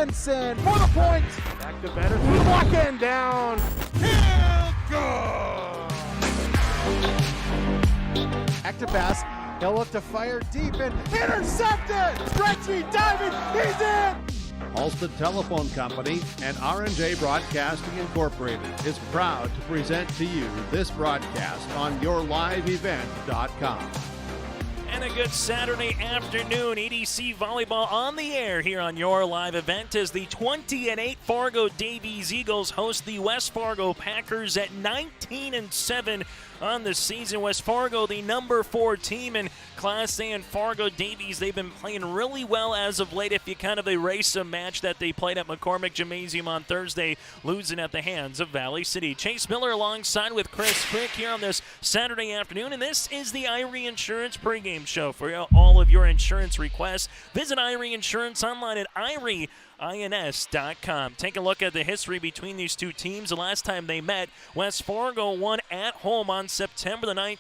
Benson for the point. Back to better through the block and down. He'll go. Active pass. He'll look to fire deep and intercepted. Stretchy diving. He's in. Halstead Telephone Company and R&J Broadcasting Incorporated is proud to present to you this broadcast on yourliveevent.com. And a good Saturday afternoon, EDC Volleyball on the air here on your live event as the 20-8 Fargo Davies Eagles host the West Fargo Packers at 19-7 on the season. West Fargo, the number 4 team in Class A, and Fargo Davies, they've been playing really well as of late if you kind of erase a match that they played at McCormick Gymnasium on Thursday, losing at the hands of Valley City. Chase Miller alongside with Chris Crick here on this Saturday afternoon, and this is the Irie Insurance pregame show. For all of your insurance requests, visit Irie Insurance online at IRIEINS.com. Take a look at the history between these two teams. The last time they met, West Fargo won at home on September the 9th,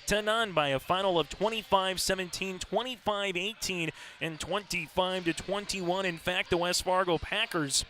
3-0 by a final of 25-17, 25-18, and 25-21. In fact, the West Fargo Packers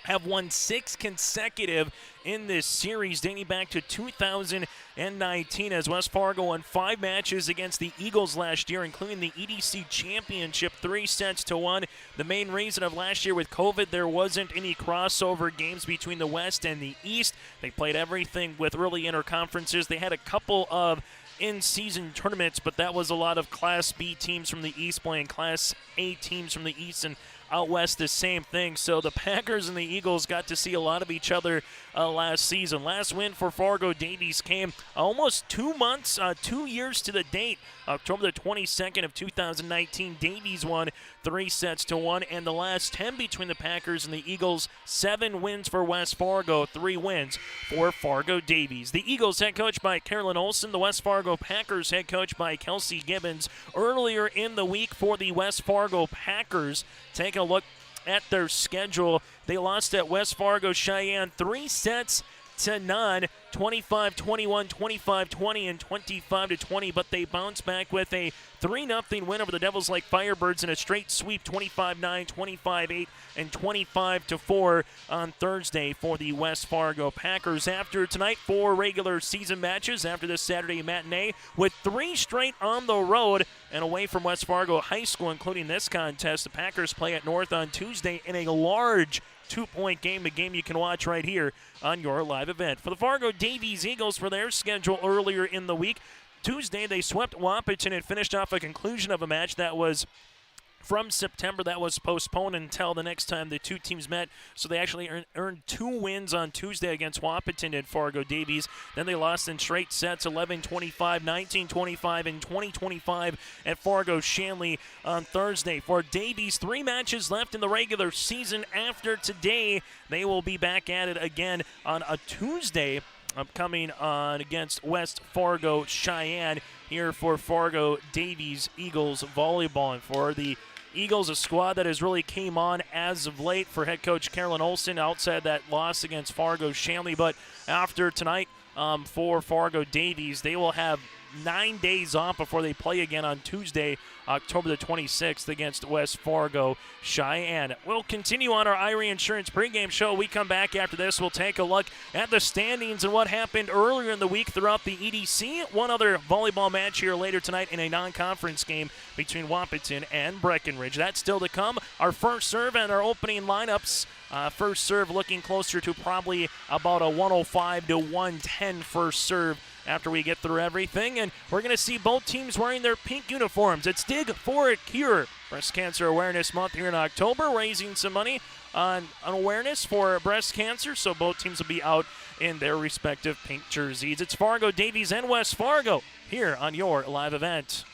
have won 6 consecutive in this series dating back to 2019 as West Fargo won 5 matches against the Eagles last year, including the EDC Championship 3-1. The main reason of last year with COVID, there wasn't any crossover games between the West and the East. They played everything with really interconferences. They had a couple of in-season tournaments, but that was a lot of Class B teams from the East playing Class A teams from the East, and out West the same thing. So the Packers and the Eagles got to see a lot of each other last season. Last win for Fargo Davies came almost 2 years to the date. October the 22nd of 2019, Davies won 3-1, and the last 10 between the Packers and the Eagles, 7 wins for West Fargo, 3 wins for Fargo Davies. The Eagles head coach by Carolyn Olson, the West Fargo Packers head coach by Kelsey Gibbons. Earlier in the week for the West Fargo Packers, take a look at their schedule. They lost at West Fargo Cheyenne 3-0, 25-21, 25-20, and 25-20, but they bounced back with a 3-0 win over the Devils Lake Firebirds in a straight sweep, 25-9, 25-8, and 25-4 on Thursday for the West Fargo Packers. After tonight, 4 regular season matches after this Saturday matinee, with 3 straight on the road and away from West Fargo High School, including this contest. The Packers play at North on Tuesday in a large 2-point game, a game you can watch right here on your live event. For the Fargo Davies Eagles, for their schedule earlier in the week, Tuesday they swept Wahpeton and finished off a conclusion of a match that was from September that was postponed until the next time the two teams met. So they actually earned 2 wins on Tuesday against Wahpeton and Fargo Davies. Then they lost in straight sets, 11-25, 19-25, and 20-25 at Fargo Shanley on Thursday. For Davies, 3 matches left in the regular season. After today, they will be back at it again on a Tuesday, upcoming on against West Fargo Cheyenne here for Fargo Davies Eagles Volleyball. And for the Eagles, a squad that has really came on as of late for head coach Carolyn Olson outside that loss against Fargo Shanley. But after tonight for Fargo Davies, they will have 9 days off before they play again on Tuesday, October the 26th against West Fargo Cheyenne. We'll continue on our Irie Insurance pregame show. We come back after this. We'll take a look at the standings and what happened earlier in the week throughout the EDC. One other volleyball match here later tonight in a non-conference game between Wahpeton and Breckenridge. That's still to come. Our first serve and our opening lineups. First serve looking closer to probably about a 105 to 110 first serve after we get through everything. And we're going to see both teams wearing their pink uniforms. It's Dig for a Cure, Breast Cancer Awareness Month here in October, raising some money on awareness for breast cancer. So both teams will be out in their respective pink jerseys. It's Fargo Davies and West Fargo here on your live event.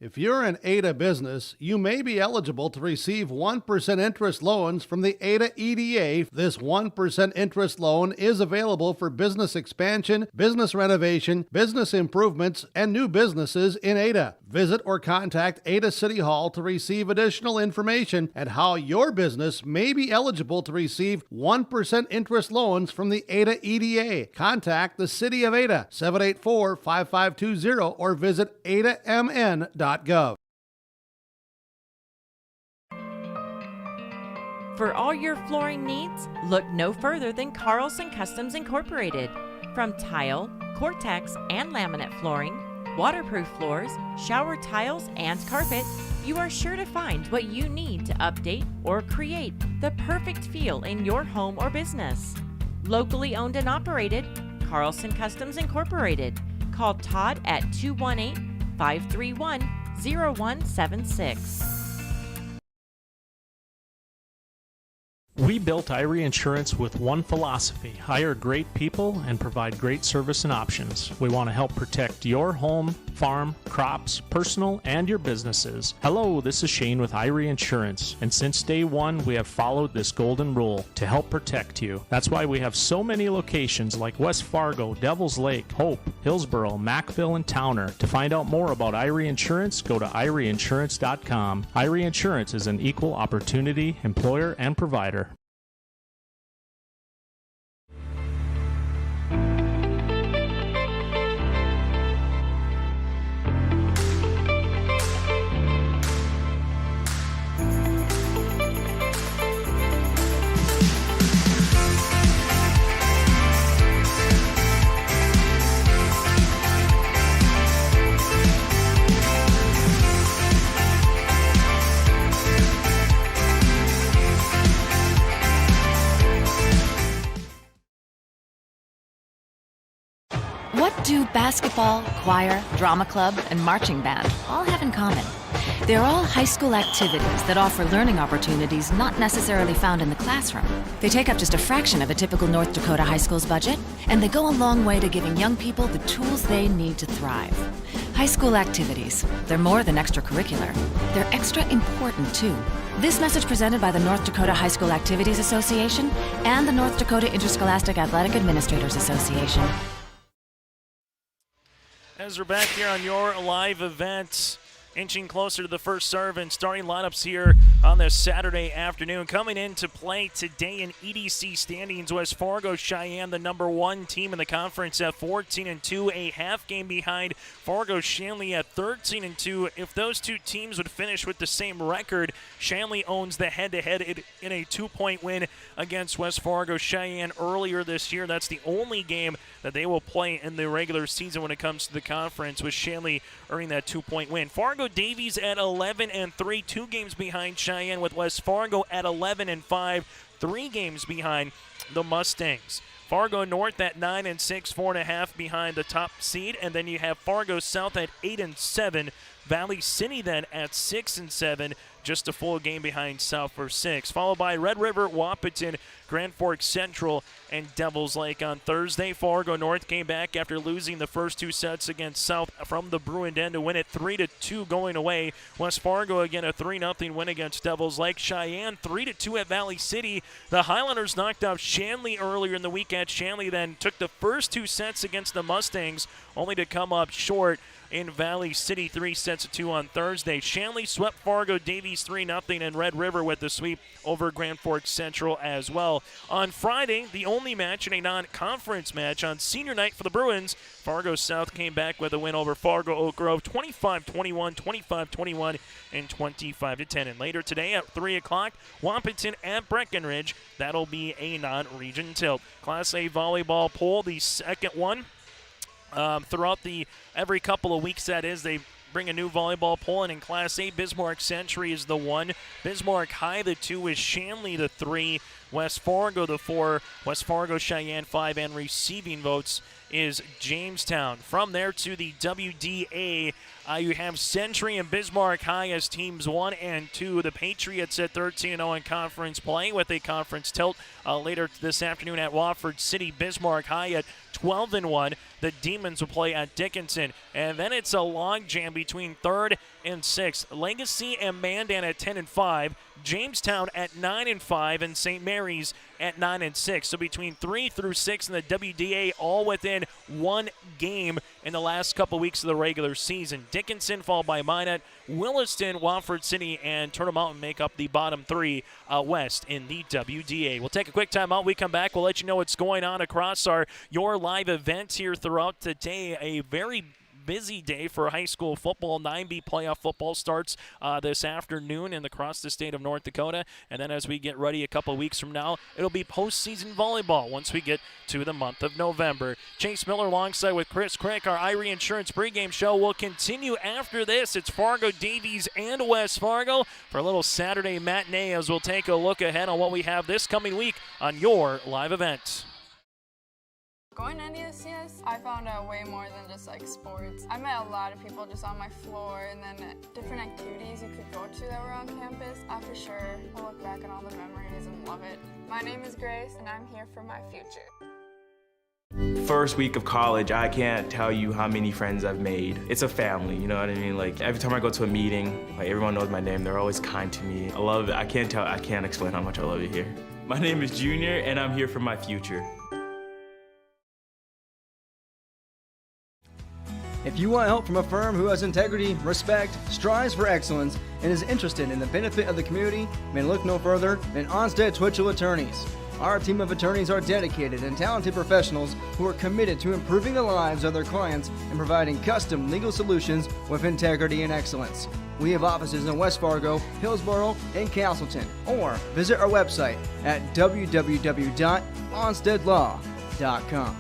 If you're an Ada business, you may be eligible to receive 1% interest loans from the Ada EDA. This 1% interest loan is available for business expansion, business renovation, business improvements, and new businesses in Ada. Visit or contact Ada City Hall to receive additional information and how your business may be eligible to receive 1% interest loans from the Ada EDA. Contact the City of Ada, 784-5520, or visit adamn.gov. For all your flooring needs, look no further than Carlson Customs Incorporated. From tile, Cortex, and laminate flooring, waterproof floors, shower tiles, and carpet, you are sure to find what you need to update or create the perfect feel in your home or business. Locally owned and operated, Carlson Customs Incorporated. Call Todd at 218-531-0176. We built Irie Insurance with one philosophy: hire great people and provide great service and options. We want to help protect your home, farm, crops, personal, and your businesses. Hello, this is Shane with Irie Insurance, and since day one, we have followed this golden rule to help protect you. That's why we have so many locations like West Fargo, Devils Lake, Hope, Hillsboro, Mackville, and Towner. To find out more about Irie Insurance, go to IrieInsurance.com. Irie Insurance is an equal opportunity employer and provider. What do basketball, choir, drama club, and marching band all have in common? They're all high school activities that offer learning opportunities not necessarily found in the classroom. They take up just a fraction of a typical North Dakota high school's budget, and they go a long way to giving young people the tools they need to thrive. High school activities, they're more than extracurricular. They're extra important, too. This message presented by the North Dakota High School Activities Association and the North Dakota Interscholastic Athletic Administrators Association. As we're back here on your live event, inching closer to the first serve and starting lineups here on this Saturday afternoon. Coming into play today in EDC standings, West Fargo Cheyenne, the number one team in the conference at 14-2, a half game behind Fargo Shanley at 13-2. If those two teams would finish with the same record, Shanley owns the head-to-head in a 2-point win against West Fargo Cheyenne earlier this year. That's the only game that they will play in the regular season when it comes to the conference, with Shanley earning that 2-point win. Fargo Davies at 11-3, 2 games behind Cheyenne, with West Fargo at 11-5, 3 games behind the Mustangs. Fargo North at 9-6, 4.5 behind the top seed, and then you have Fargo South at 8-7. Valley City then at 6-7, just a full game behind South for 6, followed by Red River, Wahpeton, Grand Forks Central, and Devils Lake. On Thursday, Fargo North came back after losing the first 2 sets against South from the Bruin Den to win it 3-2 going away. West Fargo again a 3-0 win against Devils Lake. Cheyenne 3-2 at Valley City. The Highlanders knocked off Shanley earlier in the week at Shanley, then took the first 2 sets against the Mustangs, only to come up short in Valley City, 3-2 on Thursday. Shanley swept Fargo Davies 3-0, and Red River with the sweep over Grand Forks Central as well. On Friday, the only match in a non-conference match on senior night for the Bruins, Fargo South came back with a win over Fargo Oak Grove, 25-21, 25-21, and 25-10. And later today at 3 o'clock, Wahpeton at Breckenridge. That'll be a non-region tilt. Class A volleyball poll, the second one. Throughout every couple of weeks, that is, they bring a new volleyball poll, and in Class A, Bismarck Century is the 1, Bismarck High the 2, is Shanley the 3, West Fargo the 4, West Fargo Cheyenne 5, and receiving votes is Jamestown. From there to the WDA You have Century and Bismarck High as teams 1 and 2. The Patriots at 13-0 in conference play with a conference tilt later this afternoon at Wofford City. Bismarck High at 12-1. The Demons will play at Dickinson. And then it's a logjam between 3rd and 6th. Legacy and Mandan at 10-5. Jamestown at 9-5, and St. Mary's at 9-6. So between 3 through 6 in the WDA, all within one game in the last couple weeks of the regular season. Dickinson followed by Minot, Williston, Wofford City, and Turtle Mountain make up the bottom 3 west in the WDA. We'll take a quick time out. We come back. We'll let you know what's going on across your live events here throughout the day. A very busy day for high school football. 9B playoff football starts this afternoon and across the state of North Dakota. And then as we get ready a couple weeks from now, it'll be postseason volleyball once we get to the month of November. Chase Miller alongside with Chris Crick. Our Irie Insurance pregame show will continue after this. It's Fargo Davies and West Fargo for a little Saturday matinee as we'll take a look ahead on what we have this coming week on your live event. Going to NDSCS, I found out way more than just like sports. I met a lot of people just on my floor, and then different activities you could go to that were on campus. I for sure will look back at all the memories and love it. My name is Grace, and I'm here for my future. First week of college, I can't tell you how many friends I've made. It's a family, you know what I mean? Like every time I go to a meeting, like everyone knows my name. They're always kind to me. I love it. I can't explain how much I love it here. My name is Junior, and I'm here for my future. If you want help from a firm who has integrity, respect, strives for excellence, and is interested in the benefit of the community, then look no further than Onstead Twitchell Attorneys. Our team of attorneys are dedicated and talented professionals who are committed to improving the lives of their clients and providing custom legal solutions with integrity and excellence. We have offices in West Fargo, Hillsboro, and Castleton, or visit our website at www.onsteadlaw.com.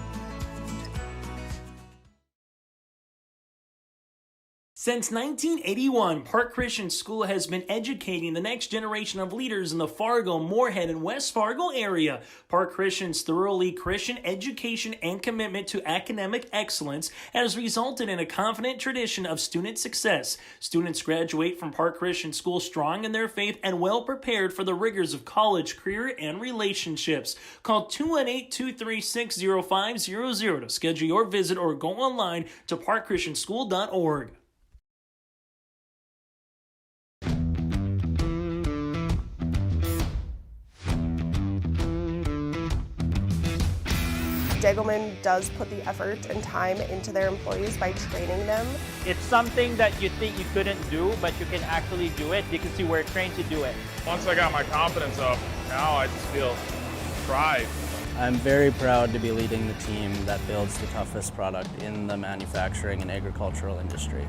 Since 1981, Park Christian School has been educating the next generation of leaders in the Fargo, Moorhead, and West Fargo area. Park Christian's thoroughly Christian education and commitment to academic excellence has resulted in a confident tradition of student success. Students graduate from Park Christian School strong in their faith and well prepared for the rigors of college, career, and relationships. Call 218-236-0500 to schedule your visit or go online to parkchristianschool.org. Degelman does put the effort and time into their employees by training them. It's something that you think you couldn't do, but you can actually do it because you were trained to do it. Once I got my confidence up, now I just feel pride. I'm very proud to be leading the team that builds the toughest product in the manufacturing and agricultural industry.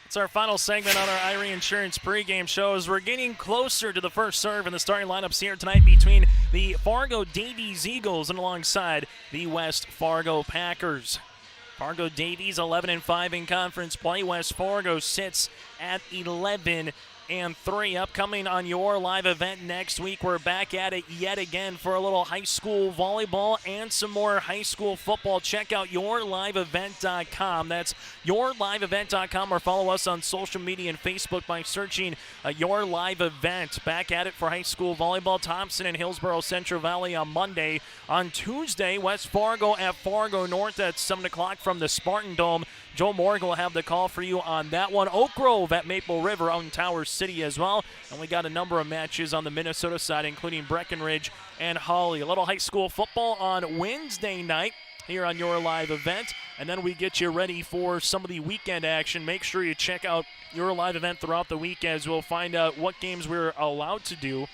It's our final segment on our Irie Insurance pregame show as we're getting closer to the first serve in the starting lineups here tonight between the Fargo Davies Eagles and alongside the West Fargo Packers. Fargo Davies 11-5 in conference play. West Fargo sits at 11-3. Upcoming on your live event next week, we're back at it yet again for a little high school volleyball and some more high school football. Check out yourliveevent.com. That's yourliveevent.com, or follow us on social media and Facebook by searching Your Live Event. Back at it for high school volleyball. Thompson and Hillsboro Central Valley on Monday. On Tuesday, West Fargo at Fargo North at 7 o'clock from the Spartan Dome. Joe Morgan will have the call for you on that one. Oak Grove at Maple River on Tower City as well. And we got a number of matches on the Minnesota side, including Breckenridge and Hawley. A little high school football on Wednesday night here on your live event. And then we get you ready for some of the weekend action. Make sure you check out your live event throughout the week as we'll find out what games we're allowed to do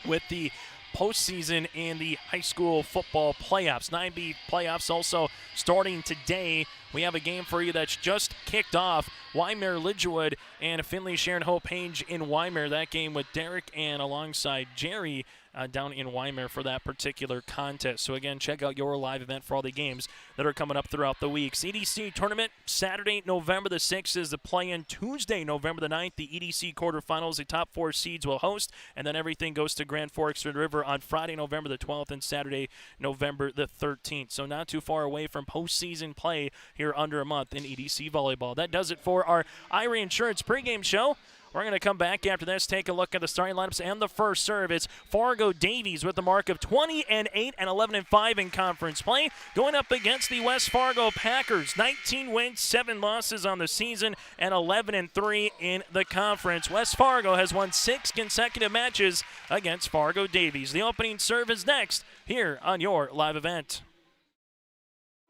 with the postseason in the high school football playoffs. 9B playoffs also starting today. We have a game for you that's just kicked off. Wymer Lidgewood and Finley Sharon Hope Page in Wymer. That game with Derek and alongside Jerry down in Wymer for that particular contest. So again, check out your live event for all the games that are coming up throughout the week. EDC tournament, Saturday, November the 6th is the play-in. Tuesday, November the 9th, the EDC quarterfinals. The top 4 seeds will host, and then everything goes to Grand Forks Red River on Friday, November the 12th, and Saturday, November the 13th. So not too far away from postseason play here under a month in EDC volleyball. That does it for our Irie Insurance pregame show. We're going to come back after this, take a look at the starting lineups and the first serve. It's Fargo Davies with the mark of 20-8 and 11-5 in conference play, going up against the West Fargo Packers. 19 wins, 7 losses on the season, and 11-3 in the conference. West Fargo has won 6 consecutive matches against Fargo Davies. The opening serve is next here on your live event.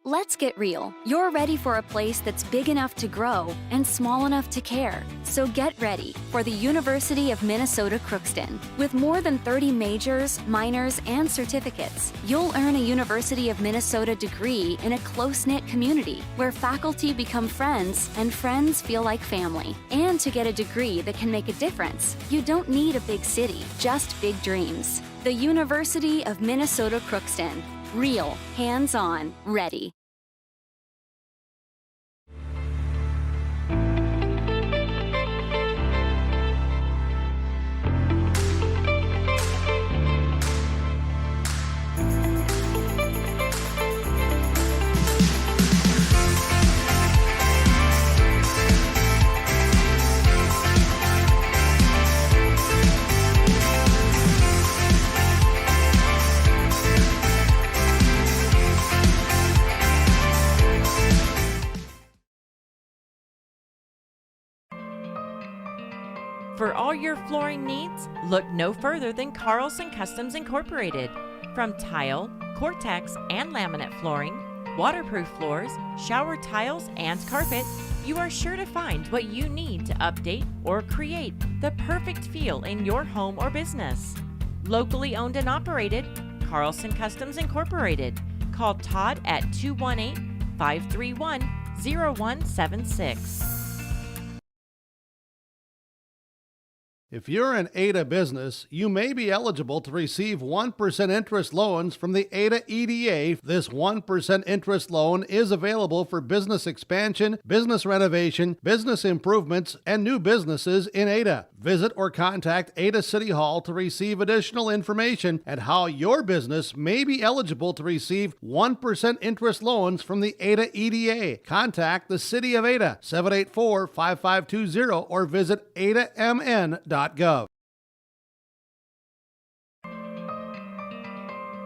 Let's get real. You're ready for a place that's big enough to grow and small enough to care. So get ready for the University of Minnesota Crookston. With more than 30 majors, minors, and certificates, you'll earn a University of Minnesota degree in a close-knit community where faculty become friends and friends feel like family. And to get a degree that can make a difference, you don't need a big city, just big dreams. The University of Minnesota Crookston. Real, hands-on, ready. For all your flooring needs, look no further than Carlson Customs Incorporated. From tile, Cortex, and laminate flooring, waterproof floors, shower tiles, and carpet, you are sure to find what you need to update or create the perfect feel in your home or business. Locally owned and operated, Carlson Customs Incorporated. Call Todd at 218-531-0176. If you're an Ada business, you may be eligible to receive 1% interest loans from the Ada EDA. This 1% interest loan is available for business expansion, business renovation, business improvements, and new businesses in Ada. Visit or contact Ada City Hall to receive additional information and how your business may be eligible to receive 1% interest loans from the Ada EDA. Contact the City of Ada, 784-5520, or visit adamn.gov.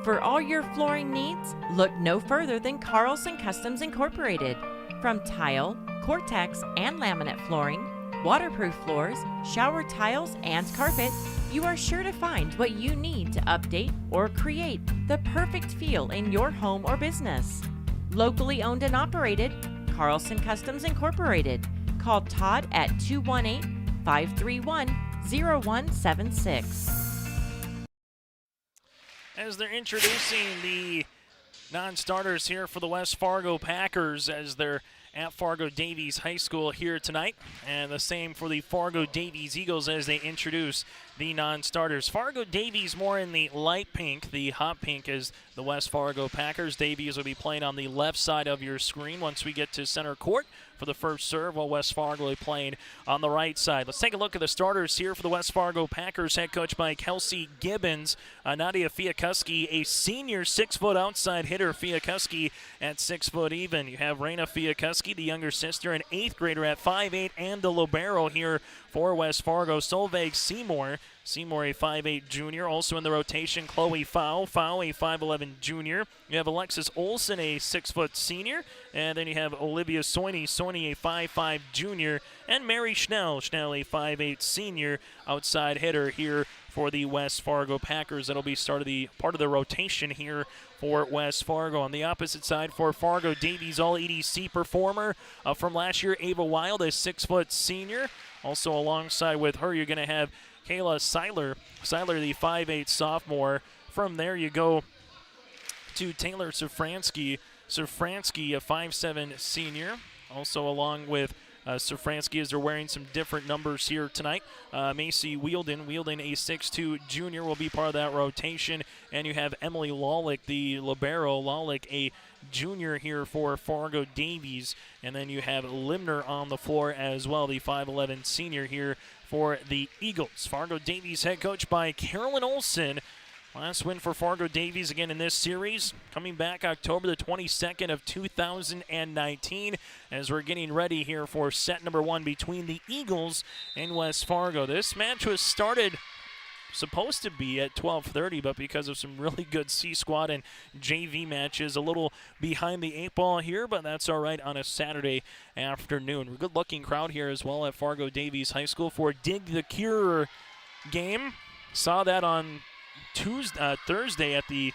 For all your flooring needs, look no further than Carlson Customs Incorporated. From tile, Cortex, and laminate flooring, waterproof floors, shower tiles, and carpet, you are sure to find what you need to update or create the perfect feel in your home or business. Locally owned and operated, Carlson Customs Incorporated. Call Todd at 218-531-0176. As they're introducing the non-starters here for the West Fargo Packers as they're at Fargo Davies High School here tonight, and the same for the Fargo Davies Eagles as they introduce the non-starters. Fargo Davies more in the light pink, the hot pink is the West Fargo Packers. Davies will be playing on the left side of your screen once we get to center court for the first serve, while West Fargo will be playing on the right side. Let's take a look at the starters here for the West Fargo Packers, head coach by Kelsey Gibbons. Nadia Fiakuski, a senior 6-foot outside hitter. Fiakuski at 6 foot even. You have Raina Fiakuski, the younger sister, an 8th grader at 5'8", and the libero here for West Fargo. Solveig Seymour, a 5'8 junior. Also in the rotation, Chloe Fowl, a 5'11 junior. You have Alexis Olson, a 6-foot senior. And then you have Olivia Soini, a 5'5 junior. And Mary Schnell, a 5'8 senior outside hitter here for the West Fargo Packers. That'll be part of the rotation here for West Fargo. On the opposite side for Fargo Davies, all EDC performer from last year, Ava Wild, a 6-foot senior. Also alongside with her, you're going to have Kayla Seiler, the 5'8 sophomore From there, you go to Taylor Safransky. Safransky, a 5'7" senior, also along with Safransky, as they're wearing some different numbers here tonight. Macy Wielden a 6'2" junior, will be part of that rotation. And you have Emily Lawlick, the libero. Lawlick, a junior here for Fargo Davies. And then you have Limner on the floor as well, the 5'11" senior here for the Eagles. Fargo Davies head coach by Carolyn Olson. Last win for Fargo Davies again in this series, coming back October the 22nd of 2019, as we're getting ready here for set number 1 between the Eagles and West Fargo. This match was supposed to be at 12:30, but because of some really good C-Squad and JV matches, a little behind the 8 ball here, but that's all right on a Saturday afternoon. Good-looking crowd here as well at Fargo Davies High School for Dig the Cure game. Saw that on Thursday at the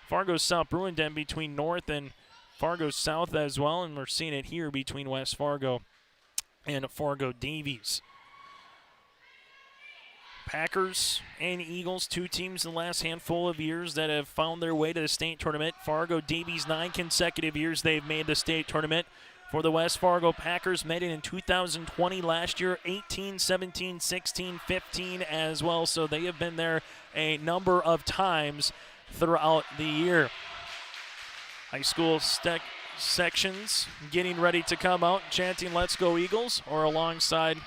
Fargo South Bruin Den between North and Fargo South as well, and we're seeing it here between West Fargo and Fargo Davies. Packers and Eagles, 2 teams in the last handful of years that have found their way to the state tournament. Fargo Davies, 9 consecutive years they've made the state tournament. For the West Fargo Packers, made it in 2020 last year, 18, 17, 16, 15 as well. So they have been there a number of times throughout the year. High school sections getting ready to come out, chanting "Let's Go Eagles," or alongside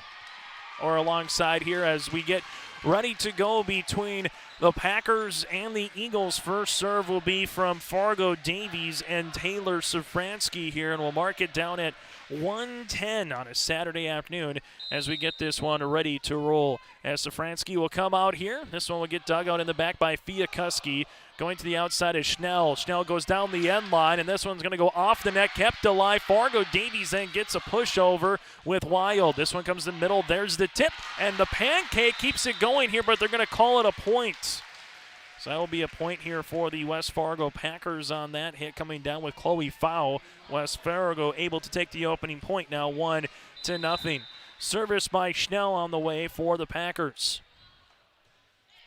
here as we get ready to go between the Packers and the Eagles. First serve will be from Fargo Davies and Taylor Safransky here, and we'll mark it down at 1:10 on a Saturday afternoon as we get this one ready to roll. As Safransky will come out here. This one will get dug out in the back by Fiakuski. Going to the outside is Schnell. Schnell goes down the end line, and this one's going to go off the net, kept alive. Fargo Davies then gets a pushover with Wild. This one comes in the middle. There's the tip, and the pancake keeps it going here, but they're going to call it a point. So that will be a point here for the West Fargo Packers on that hit coming down with Chloe Fowl. West Fargo able to take the opening point now, 1-0. Service by Schnell on the way for the Packers.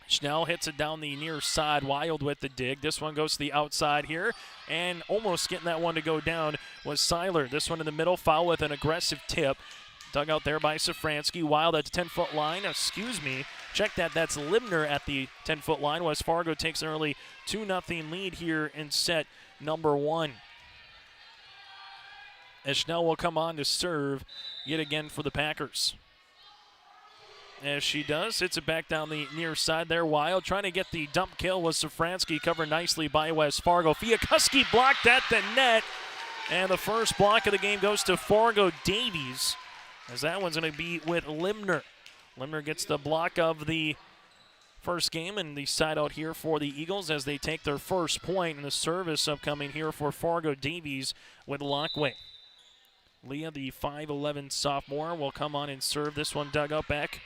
Schnell hits it down the near side. Wild with the dig. This one goes to the outside here, and almost getting that one to go down was Seiler. This one in the middle, Foul with an aggressive tip. Dug out there by Safransky. Wild at the 10-foot line. Check that. That's Libner at the 10-foot line. West Fargo takes an early 2-0 lead here in set number 1. As Schnell will come on to serve yet again for the Packers. As she does, hits it back down the near side there. Wild trying to get the dump kill was Safransky, covered nicely by West Fargo. Fiakuski blocked at the net, and the first block of the game goes to Fargo Davies, as that one's going to be with Limner. Limner gets the block of the first game, and the side out here for the Eagles as they take their first point in the service upcoming here for Fargo Davies with Lockway. Leah, the 5'11 sophomore, will come on and serve. This one dug up back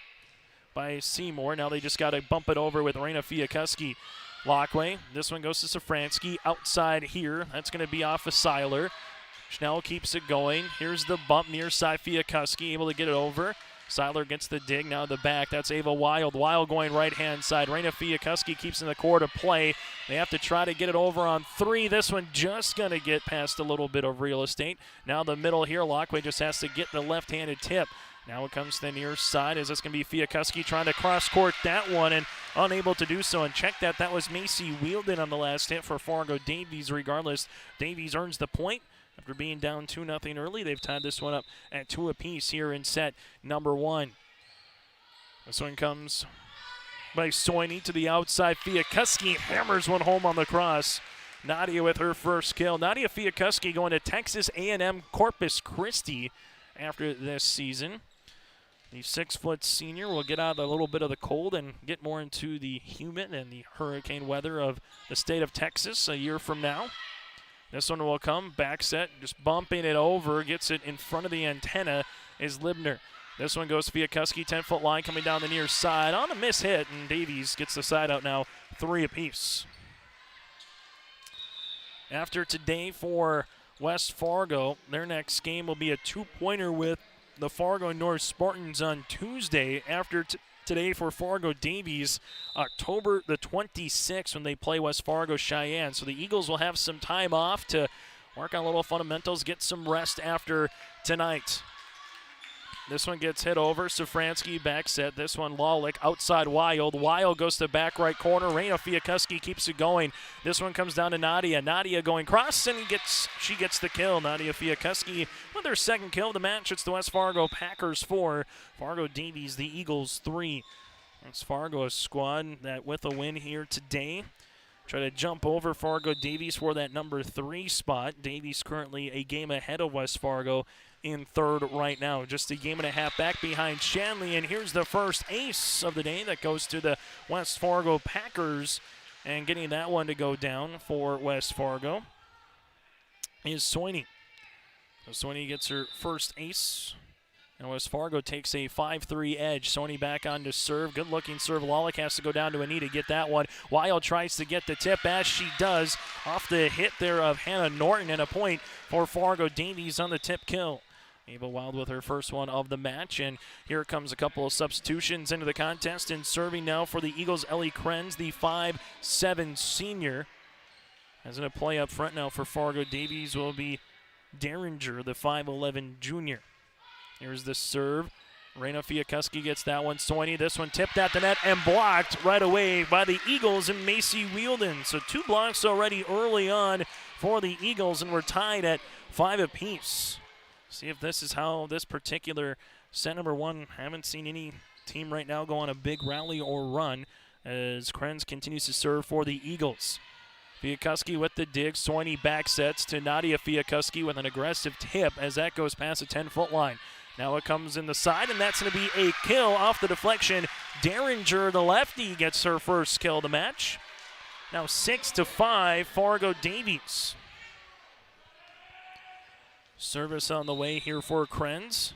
by Seymour. Now they just got to bump it over with Raina Fiakuski. Lockway. This one goes to Safransky. Outside here. That's going to be off of Seiler. Schnell keeps it going. Here's the bump near side. Fiakuski able to get it over. Seiler gets the dig. Now the back. That's Ava Wild. Wild going right-hand side. Raina Fiakuski keeps in the core to play. They have to try to get it over on 3. This one just going to get past a little bit of real estate. Now the middle here. Lockway just has to get the left-handed tip. Now it comes to the near side. Is this going to be Fiakuski trying to cross-court that one and unable to do so? And check that. That was Macy Wielden on the last hit for Fargo Davies. Regardless, Davies earns the point. After being down 2-0 early, they've tied this one up at 2 apiece here in set number 1. This one comes by Soini to the outside. Fiakuski hammers one home on the cross. Nadia with her first kill. Nadia Fiakuski going to Texas A&M Corpus Christi after this season. The 6-foot senior will get out a little bit of the cold and get more into the humid and the hurricane weather of the state of Texas a year from now. This one will come, back set, just bumping it over, gets it in front of the antenna is Libner. This one goes Fiakuski, 10-foot line coming down the near side on a miss hit, and Davies gets the side out now, 3 apiece. After today for West Fargo, their next game will be a 2-pointer with the Fargo North Spartans on Tuesday. After today for Fargo Davies, October the 26th when they play West Fargo Cheyenne. So the Eagles will have some time off to work on little fundamentals, get some rest after tonight. This one gets hit over. Safransky back set. This one Lawlick outside Wild. Wild goes to back right corner. Raina Fiakuski keeps it going. This one comes down to Nadia. Nadia going cross and she gets the kill. Nadia Fiakuski with her second kill of the match. It's the West Fargo Packers 4. Fargo Davies, the Eagles 3. West Fargo, a squad that with a win here today try to jump over Fargo Davies for that number 3 spot. Davies currently a game ahead of West Fargo in third right now. Just a game and a half back behind Shanley, and here's the first ace of the day that goes to the West Fargo Packers, and getting that one to go down for West Fargo is Soini. So Soini gets her first ace, and West Fargo takes a 5-3 edge. Soini back on to serve. Good-looking serve. Lawlick has to go down to Anita, get that one. Wild tries to get the tip, as she does, off the hit there of Hannah Norton, and a point for Fargo Davies on the tip kill. Ava Wild with her first one of the match, and here comes a couple of substitutions into the contest, and serving now for the Eagles, Ellie Krenz, the 5'7" senior. As in a play up front now for Fargo Davies will be Derringer, the 5'11" junior. Here's the serve. Raina Fiakuski gets that one. Soini, this one tipped at the net and blocked right away by the Eagles and Macy Wielden. So 2 blocks already early on for the Eagles, and we're tied at 5 apiece. See if this is how this particular set number 1. Haven't seen any team right now go on a big rally or run as Krenz continues to serve for the Eagles. Fiakuski with the dig. Soini back sets to Nadia Fiakuski with an aggressive tip as that goes past the 10-foot line. Now it comes in the side, and that's going to be a kill off the deflection. Derringer, the lefty, gets her first kill of the match. Now 6-5, Fargo Davies. Service on the way here for Krenz.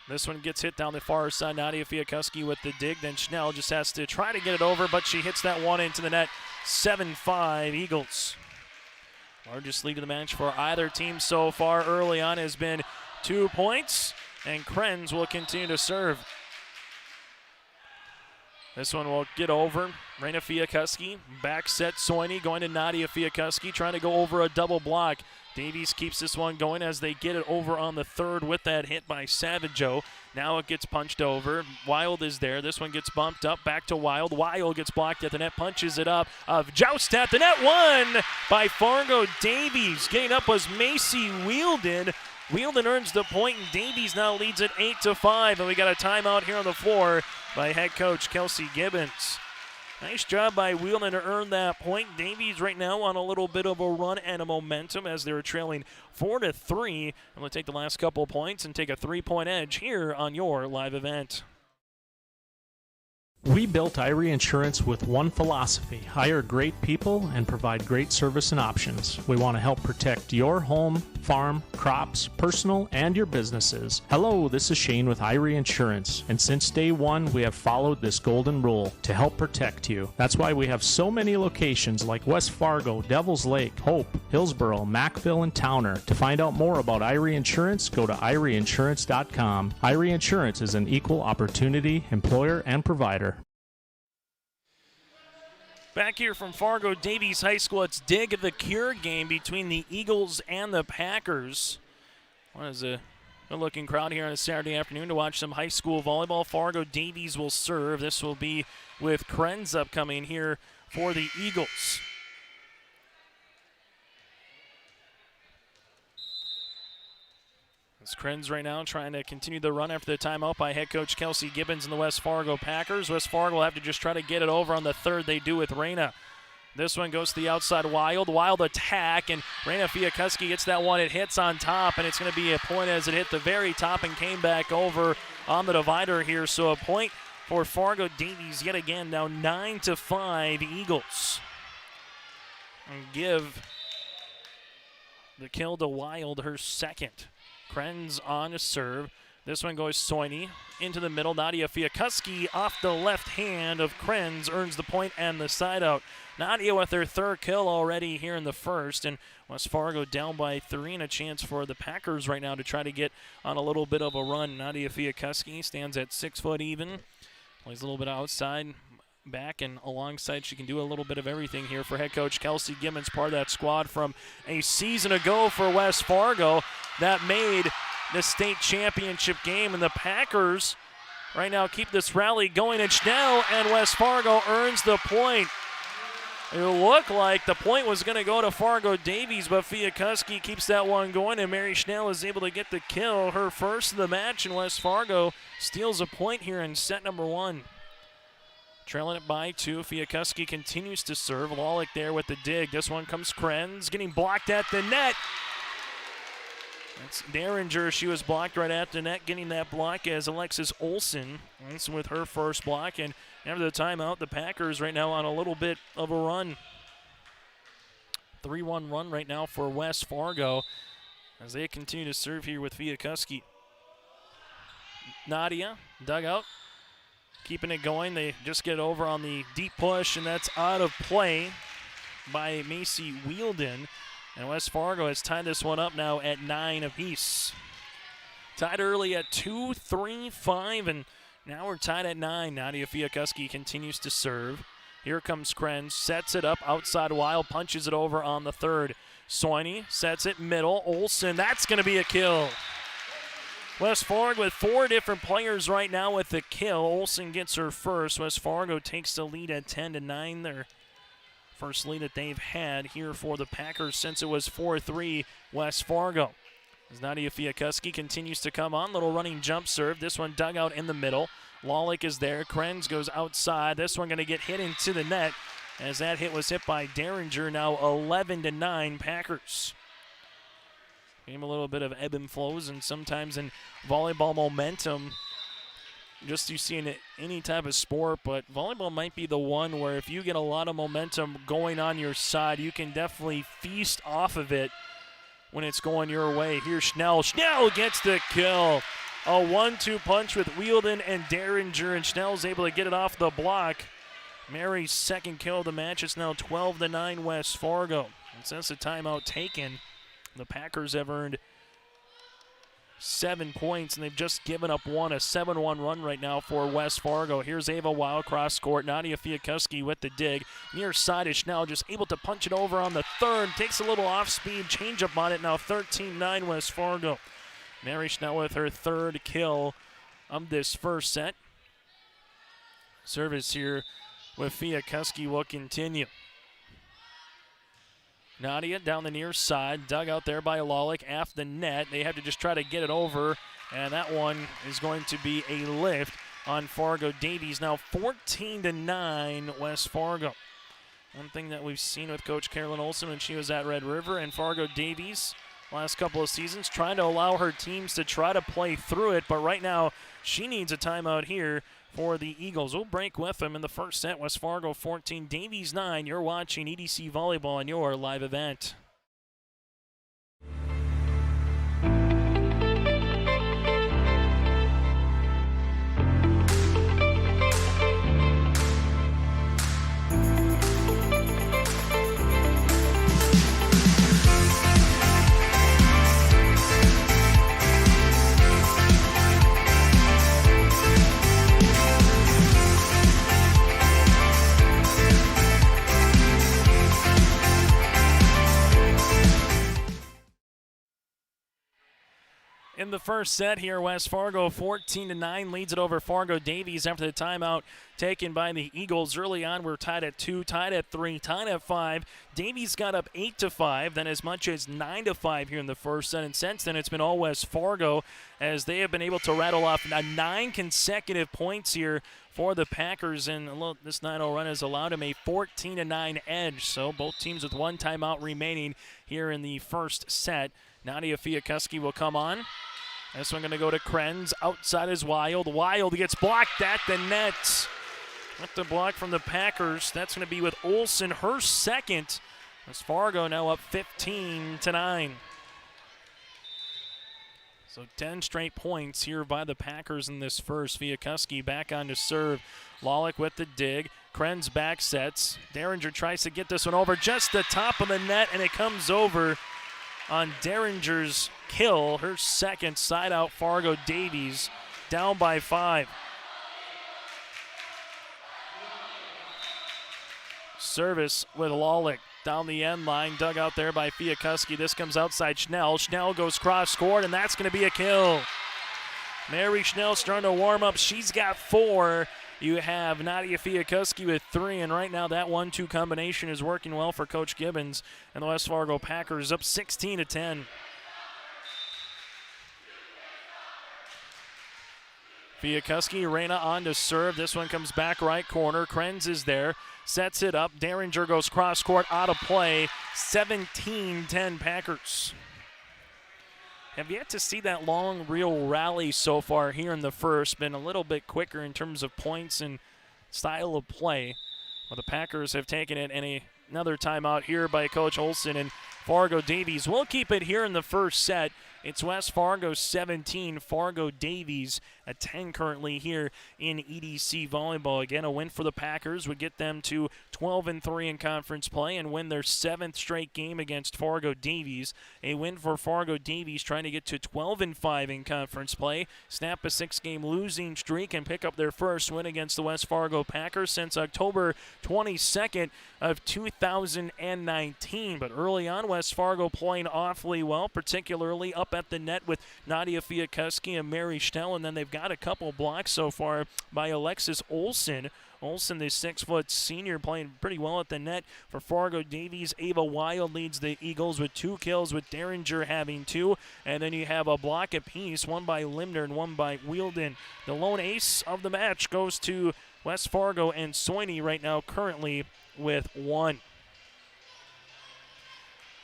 This one gets hit down the far side. Nadia Fiakuski with the dig. Then Schnell just has to try to get it over, but she hits that one into the net. 7-5 Eagles. Largest lead of the match for either team so far early on has been 2 points, and Krenz will continue to serve. This one will get over. Raina Fiakuski, back set Soini, going to Nadia Fiakuski, trying to go over a double block. Davies keeps this one going as they get it over on the third with that hit by Savageau. Now it gets punched over. Wild is there. This one gets bumped up, back to Wild. Wild gets blocked at the net, punches it up. Joust at the net, won by Fargo Davies. Getting up was Macy Wielden. Wielden earns the point, and Davies now leads it 8-5. And we got a timeout here on the floor by head coach Kelsey Gibbons. Nice job by Wielden to earn that point. Davies right now on a little bit of a run and a momentum as they're trailing 4-3. And we'll take the last couple points and take a 3-point edge here on your live event. We built Irie Insurance with one philosophy: hire great people and provide great service and options. We want to help protect your home, farm, crops, personal, and your businesses. Hello, this is Shane with Irie Insurance, and since day one, we have followed this golden rule to help protect you. That's why we have so many locations like West Fargo, Devils Lake, Hope, Hillsboro, Mackville, and Towner. To find out more about Irie Insurance, go to IrieInsurance.com. Irie Insurance is an equal opportunity employer and provider. Back here from Fargo Davies High School, it's Dig the Cure game between the Eagles and the Packers. What is a good-looking crowd here on a Saturday afternoon to watch some high school volleyball. Fargo Davies will serve. This will be with Krenz upcoming here for the Eagles. It's Krenz right now trying to continue the run after the timeout by head coach Kelsey Gibbons and the West Fargo Packers. West Fargo will have to just try to get it over on the third. They do with Raina. This one goes to the outside Wild. Wild attack, and Raina Fiakuski gets that one. It hits on top, and it's going to be a point as it hit the very top and came back over on the divider here. So a point for Fargo Davies yet again, now 9-5 Eagles. And give the kill to Wild, her second. Krenz on a serve. This one goes Soini into the middle. Nadia Fiakuski off the left hand of Krenz earns the point and the side out. Nadia with her third kill already here in the first, and West Fargo down by 3 and a chance for the Packers right now to try to get on a little bit of a run. Nadia Fiakuski stands at 6 foot even, plays a little bit outside, back and alongside. She can do a little bit of everything here for head coach Kelsey Gibbons, part of that squad from a season ago for West Fargo that made the state championship game. And the Packers right now keep this rally going, and Schnell and West Fargo earns the point. It looked like the point was going to go to Fargo Davies, but Fiakuski keeps that one going, and Mary Schnell is able to get the kill, her first of the match, and West Fargo steals a point here in set number 1. Trailing it by 2. Fiakuski continues to serve. Lawlick there with the dig. This one comes Krenz, getting blocked at the net. That's Derringer. She was blocked right at the net, getting that block as Alexis Olsen. That's with her first block. And after the timeout, the Packers right now on a little bit of a run. 3-1 run right now for West Fargo as they continue to serve here with Fiakuski. Nadia, dugout, keeping it going. They just get over on the deep push, and that's out of play by Macy Wielden. And West Fargo has tied this one up now at 9 apiece. Tied early at 2, 3, 5, and now we're tied at 9. Nadia Fiakuski continues to serve. Here comes Krenz, sets it up outside Wild, punches it over on the third. Soini sets it middle. Olsen, that's going to be a kill. West Fargo with 4 different players right now with the kill. Olsen gets her first. West Fargo takes the lead at 10-9. Their first lead that they've had here for the Packers since it was 4-3 West Fargo. As Nadia Fiakuski continues to come on, little running jump serve. This one dug out in the middle. Lawlick is there. Krenz goes outside. This one going to get hit into the net as that hit was hit by Derringer. Now 11-9 Packers. Game a little bit of ebb and flows, and sometimes in volleyball momentum, just you see in any type of sport, but volleyball might be the one where if you get a lot of momentum going on your side, you can definitely feast off of it when it's going your way. Here's Schnell. Schnell gets the kill. A 1-2 punch with Wielden and Derringer, and Schnell's able to get it off the block. Mary's second kill of the match. It's now 12-9 West Fargo. And since the timeout taken, the Packers have earned 7 points, and they've just given up one. A 7-1 run right now for West Fargo. Here's Ava Wild cross court. Nadia Fiakuski with the dig. Near side is Schnell, just able to punch it over on the third. Takes a little off-speed change-up on it. Now 13-9 West Fargo. Mary Schnell with her third kill of this first set. Service here with Fiakuski will continue. Nadia down the near side, dug out there by Lawlick off the net. They have to just try to get it over, and that one is going to be a lift on Fargo Davies. Now 14-9 West Fargo. One thing that we've seen with Coach Carolyn Olsen when she was at Red River and Fargo Davies last couple of seasons, trying to allow her teams to try to play through it, but right now she needs a timeout here for the Eagles. We'll break with them in the first set. West Fargo 14, Davies 9. You're watching EDC Volleyball on your live event. In the first set here, West Fargo 14-9 leads it over Fargo Davies after the timeout taken by the Eagles. Early on, we're tied at 2, tied at 3, tied at 5. Davies got up 8-5, then as much as 9-5 here in the first set. And since then, it's been all West Fargo as they have been able to rattle off 9 consecutive points here for the Packers. And this 9-0 run has allowed them a 14-9 edge. So both teams with one timeout remaining here in the first set. Nadia Fiakuski will come on. This one going to go to Krenz. Outside is Wild. Wild gets blocked at the net. With the block from the Packers. That's going to be with Olsen, her second. As Fargo now up 15-9. So 10 straight points here by the Packers in this first. Fiakuski back on to serve. Lawlick with the dig. Krenz back sets. Derringer tries to get this one over just the top of the net, and it comes over on Derringer's kill. Her second side out. Fargo Davies down by 5. Service with Lawlick. Down the end line, dug out there by Fiakuski. This comes outside Schnell. Schnell goes cross-court, and that's going to be a kill. Mary Schnell starting to warm up. She's got 4. You have Nadia Fiakuski with 3, and right now that 1-2 combination is working well for Coach Gibbons. And the West Fargo Packers up 16-10. Fiakuski, Reyna on to serve. This one comes back right corner. Krenz is there. Sets it up. Derringer goes cross-court, out of play. 17-10 Packers. Have yet to see that long, real rally so far here in the first. Been a little bit quicker in terms of points and style of play. But the Packers have taken it, and another timeout here by Coach Olson, and Fargo Davies will keep it here in the first set. It's West Fargo 17, Fargo Davies at 10 currently here in EDC Volleyball. Again, a win for the Packers would get them to 12-3 in conference play and win their 7th straight game against Fargo Davies. A win for Fargo Davies trying to get to 12-5 in conference play, snap a 6-game losing streak, and pick up their first win against the West Fargo Packers since October 22nd of 2019. But early on, West Fargo playing awfully well, particularly up at the net with Nadia Fiakuski and Mary Schnell, and then they've got a couple blocks so far by Alexis Olson. Olson, the 6-foot senior, playing pretty well at the net for Fargo Davies. Ava Wild leads the Eagles with 2 kills, with Derringer having 2. And then you have a block apiece, one by Limner and one by Wielden. The lone ace of the match goes to West Fargo, and Soini right now currently with 1.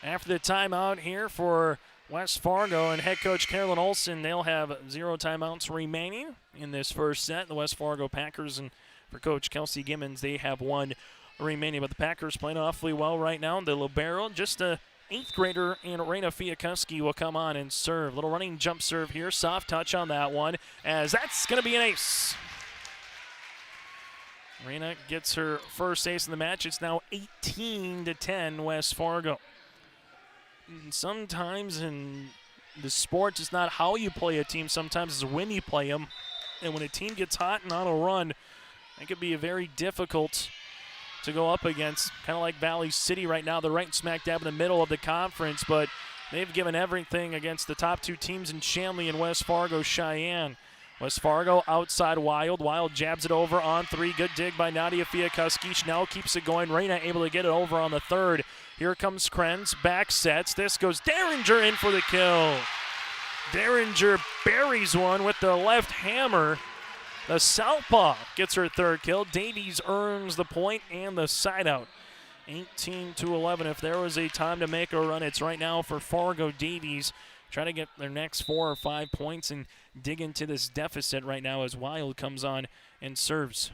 After the timeout here for West Fargo and head coach Carolyn Olson, they'll have 0 timeouts remaining in this first set. The West Fargo Packers, and for Coach Kelsey Gibbons, they have 1 remaining. But the Packers playing awfully well right now. The libero, just a 8th grader, and Reyna Fiakuski will come on and serve. Little running jump serve here. Soft touch on that one, as that's going to be an ace. Reyna gets her first ace in the match. It's now 18-10 West Fargo. Sometimes in the sport, it's not how you play a team. Sometimes it's when you play them. And when a team gets hot and on a run, it could be very difficult to go up against. Kind of like Valley City right now. They're right smack dab in the middle of the conference, but they've given everything against the top 2 teams in Shanley and West Fargo Cheyenne. West Fargo outside Wild. Wild jabs it over on 3. Good dig by Nadia Fiakuski. Schnell keeps it going. Reyna able to get it over on the 3rd. Here comes Krenz. Back sets. This goes Derringer in for the kill. Derringer buries one with the left hammer. The southpaw gets her 3rd kill. Davies earns the point and the side out. 18-11. If there was a time to make a run, it's right now for Fargo Davies. Trying to get their next 4 or 5 points and dig into this deficit right now as Wild comes on and serves.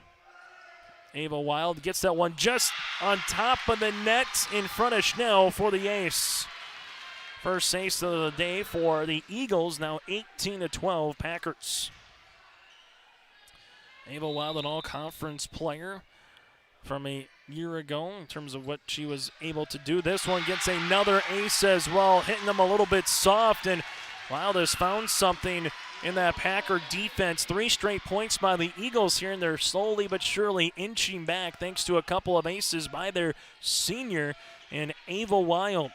Ava Wild gets that one just on top of the net in front of Schnell for the ace. First ace of the day for the Eagles, now 18-12 Packers. Ava Wild, an all-conference player from a year ago in terms of what she was able to do. This one gets another ace as well, hitting them a little bit soft, and Wild has found something in that Packer defense. 3 straight points by the Eagles here, and they're slowly but surely inching back thanks to a couple of aces by their senior and Ava Wild.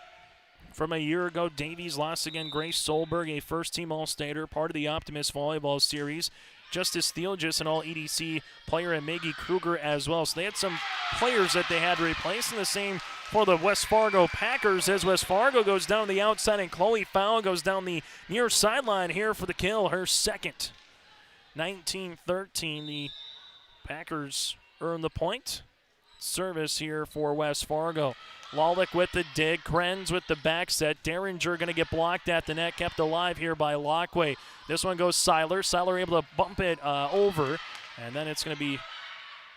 From a year ago, Davies lost again Grace Solberg, a first-team All-Stater, part of the Optimist Volleyball Series. Justice Theelgis, an all-EDC player, and Maggie Kruger as well. So they had some players that they had to replace, and the same for the West Fargo Packers as West Fargo goes down the outside, and Chloe Fowl goes down the near sideline here for the kill, her 2nd. 19-13, the Packers earn the point. Service here for West Fargo. Lawlick with the dig, Krenz with the back set. Derringer going to get blocked at the net, kept alive here by Lockway. This one goes Seiler. Seiler able to bump it over, and then it's going to be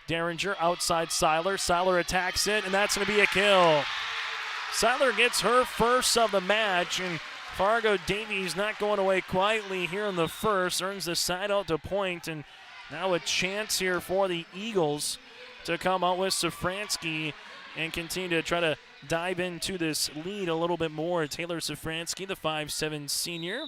Derringer outside Seiler. Seiler attacks it, and that's going to be a kill. Seiler gets her first of the match, and Fargo Davies not going away quietly here in the first, earns the side out to point, and now a chance here for the Eagles to come out with Safransky and continue to try to dive into this lead a little bit more. Taylor Safransky, the 5'7" senior,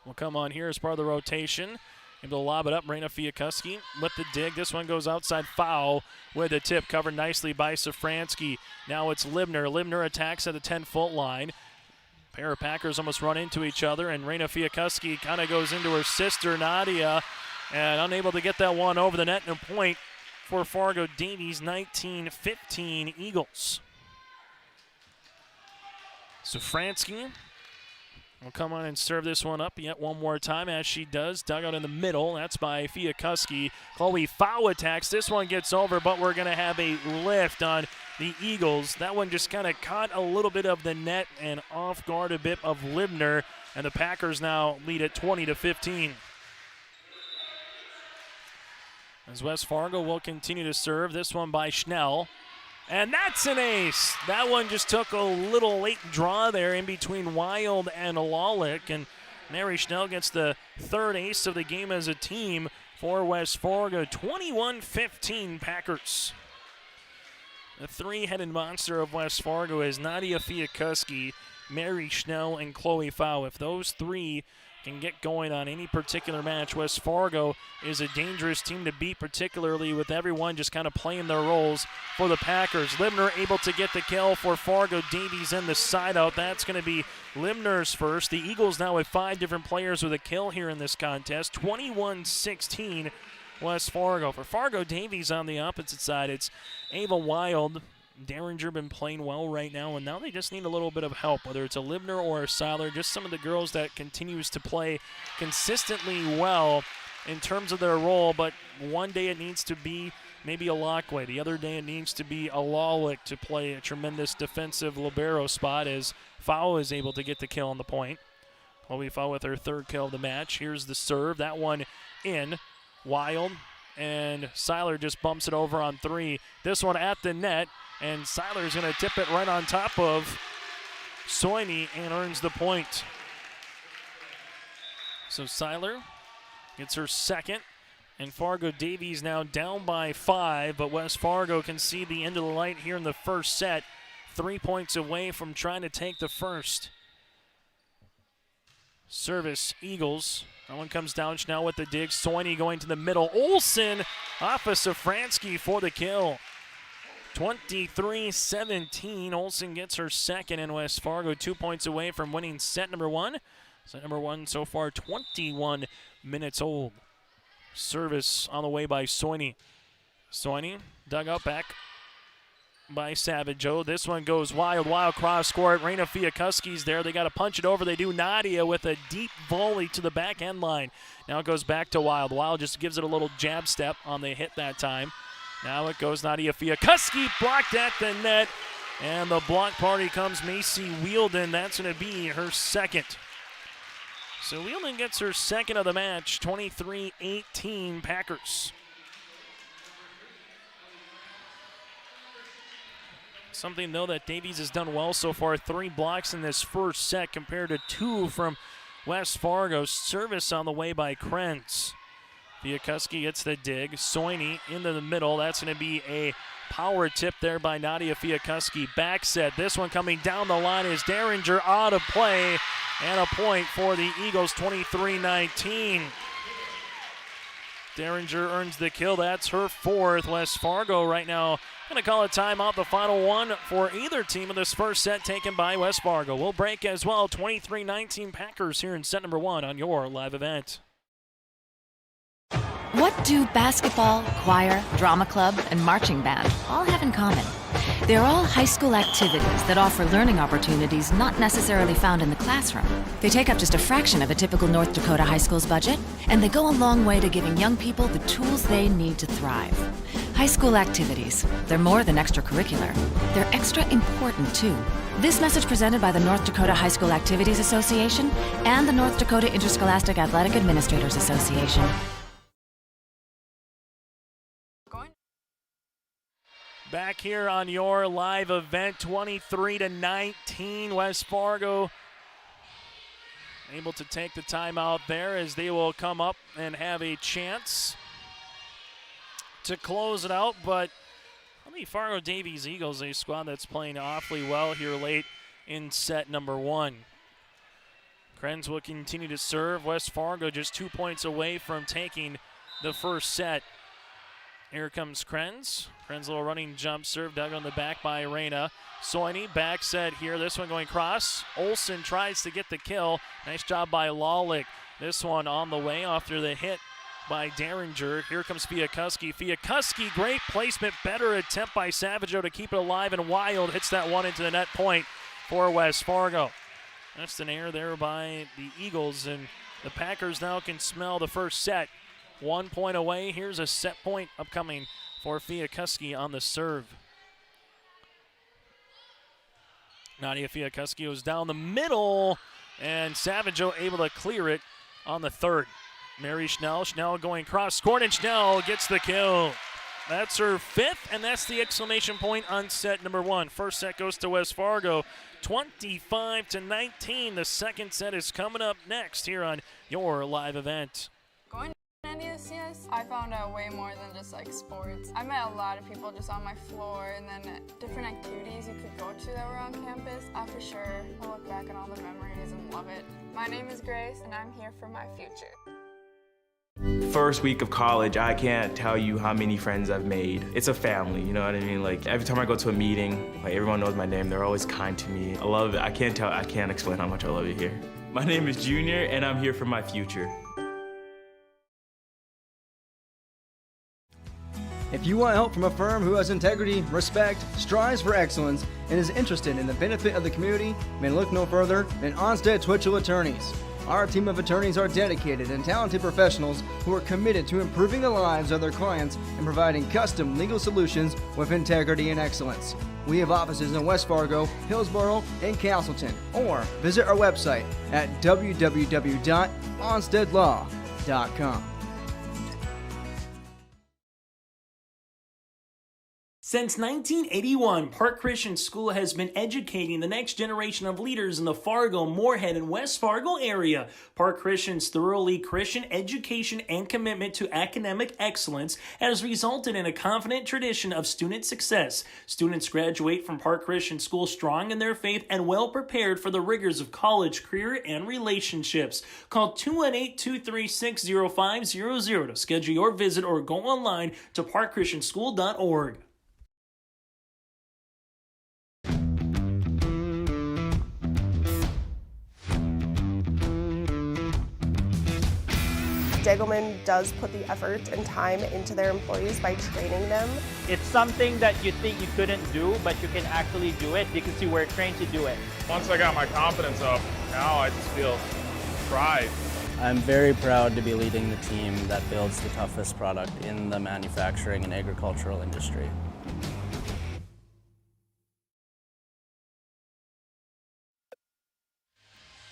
will come on here as part of the rotation. Able to lob it up. Raina Fiakuski with the dig. This one goes outside, foul with a tip, covered nicely by Safransky. Now it's Libner. Libner attacks at the 10-foot line. Pair of Packers almost run into each other, and Raina Fiakuski kind of goes into her sister, Nadia, and unable to get that one over the net, and a point for Fargo Davies, 19-15 Eagles. Safransky will come on and serve this one up yet one more time, as she does. Dug out in the middle. That's by Fiakuski. Chloe Fowl attacks. This one gets over, but we're going to have a lift on the Eagles. That one just kind of caught a little bit of the net and off guard a bit of Libner, and the Packers now lead at 20-15. As West Fargo will continue to serve. This one by Schnell. And that's an ace. That one just took a little late draw there in between Wild and Lawlick. And Mary Schnell gets the third ace of the game as a team for West Fargo. 21-15 Packers. The three-headed monster of West Fargo is Nadia Fiakuski, Mary Schnell, and Chloe Fowl. If those three can get going on any particular match, West Fargo is a dangerous team to beat, particularly with everyone just kind of playing their roles for the Packers. Libner able to get the kill for Fargo Davies in the side out. That's going to be Libner's first. The Eagles now with 5 different players with a kill here in this contest. 21-16 West Fargo. For Fargo Davies on the opposite side, it's Ava Wild. Derringer been playing well right now, and now they just need a little bit of help, whether it's a Libner or a Seiler, just some of the girls that continues to play consistently well in terms of their role, but one day it needs to be maybe a Lockway. The other day it needs to be a Lawlick to play a tremendous defensive libero spot, as Fowl is able to get the kill on the point. Chloe Fowl with her third kill of the match. Here's the serve. That one in. Wild, and Seiler just bumps it over on 3. This one at the net, and Seiler's going to tip it right on top of Soini and earns the point. So Seiler gets her second, and Fargo Davies now down by 5, but West Fargo can see the end of the light here in the first set. 3 points away from trying to take the first. Service Eagles. That one comes down. Schnell with the dig. Soini going to the middle. Olsen off of Safransky for the kill. 23-17. Olsen gets her second, and West Fargo 2 points away from winning set number 1. Set number 1 so far 21 minutes old. Service on the way by Soini. Soini dug up back by Savageau. This one goes wild cross court. Raina Fiakuski's there. They got to punch it over. They do. Nadia with a deep volley to the back end line. Now it goes back to Wild. Wild just gives it a little jab step on the hit that time. Now it goes Nadia Fiakuski, blocked at the net. And the block party comes Macy Wielden. That's going to be her second. So Wielden gets her second of the match. 23-18 Packers. Something, though, that Davies has done well so far. 3 blocks in this first set compared to 2 from West Fargo. Service on the way by Krenz. Fiakuski gets the dig. Soini into the middle. That's going to be a power tip there by Nadia Fiakuski. Back set. This one coming down the line is Derringer out of play. And a point for the Eagles, 23-19. Derringer earns the kill. That's her 4th. West Fargo right now going to call a timeout, the final one for either team of this first set taken by West Fargo. We'll break as well. 23-19 Packers here in set number 1 on your live event. What do basketball, choir, drama club, and marching band all have in common? They're all high school activities that offer learning opportunities not necessarily found in the classroom. They take up just a fraction of a typical North Dakota high school's budget, and they go a long way to giving young people the tools they need to thrive. High school activities, they're more than extracurricular. They're extra important, too. This message presented by the North Dakota High School Activities Association and the North Dakota Interscholastic Athletic Administrators Association. Back here on your live event, 23-19, West Fargo able to take the timeout there as they will come up and have a chance to close it out. But the Fargo Davies Eagles, a squad that's playing awfully well here late in set number one. Krenz will continue to serve. West Fargo just 2 points away from taking the first set. Here comes Krenz. Krenz, a little running jump serve, dug on the back by Reyna. Soini, back set here. This one going cross. Olsen tries to get the kill. Nice job by Lawlick. This one on the way after the hit by Derringer. Here comes Fiakuski. Fiakuski, great placement. Better attempt by Savageau to keep it alive, and Wild hits that one into the net point for West Fargo. That's an error there by the Eagles, and the Packers now can smell the first set. 1 point away. Here's a set point upcoming for Fiakuski on the serve. Nadia Fiakuski was down the middle, and Savageau able to clear it on the third. Mary Schnell. Schnell going cross. Scored, and Schnell gets the kill. That's her fifth, and that's the exclamation point on set number one. First set goes to West Fargo, 25-19. The second set is coming up next here on your live event. Going to NESCS, I found out way more than just like sports. I met a lot of people just on my floor, and then different activities you could go to that were on campus. I for sure will look back at all the memories and love it. My name is Grace, and I'm here for my future. First week of college, I can't tell you how many friends I've made. It's a family, you know what I mean? Like every time I go to a meeting, like everyone knows my name. They're always kind to me. I love it. I can't explain how much I love it here. My name is Junior, and I'm here for my future. If you want help from a firm who has integrity, respect, strives for excellence, and is interested in the benefit of the community, then look no further than Onstead Twitchell Attorneys. Our team of attorneys are dedicated and talented professionals who are committed to improving the lives of their clients and providing custom legal solutions with integrity and excellence. We have offices in West Fargo, Hillsborough, and Castleton, or visit our website at www.onsteadlaw.com. Since 1981, Park Christian School has been educating the next generation of leaders in the Fargo, Moorhead, and West Fargo area. Park Christian's thoroughly Christian education and commitment to academic excellence has resulted in a confident tradition of student success. Students graduate from Park Christian School strong in their faith and well prepared for the rigors of college, career, and relationships. Call 218-236-0500 to schedule your visit or go online to parkchristianschool.org. Degelman does put the effort and time into their employees by training them. It's something that you think you couldn't do, but you can actually do it because you were trained to do it. Once I got my confidence up, now I just feel pride. I'm very proud to be leading the team that builds the toughest product in the manufacturing and agricultural industry.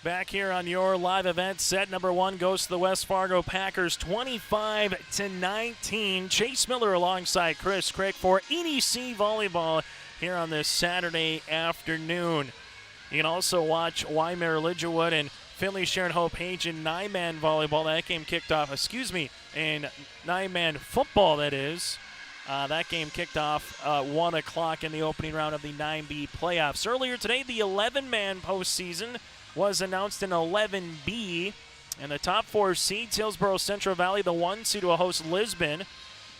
Back here on your live event, set number one goes to the West Fargo Packers, 25-19. Chase Miller alongside Chris Crick for EDC Volleyball here on this Saturday afternoon. You can also watch Weimar Lidgerwood and Finley Sharon Hope Page in 9-man volleyball. That game kicked off, in 9-man football, that is. That game kicked off 1 o'clock in the opening round of the 9B playoffs. Earlier today, the 11-man postseason was announced in 11B, and the top 4 seeds, Hillsborough Central Valley, the 1 seed, will host Lisbon.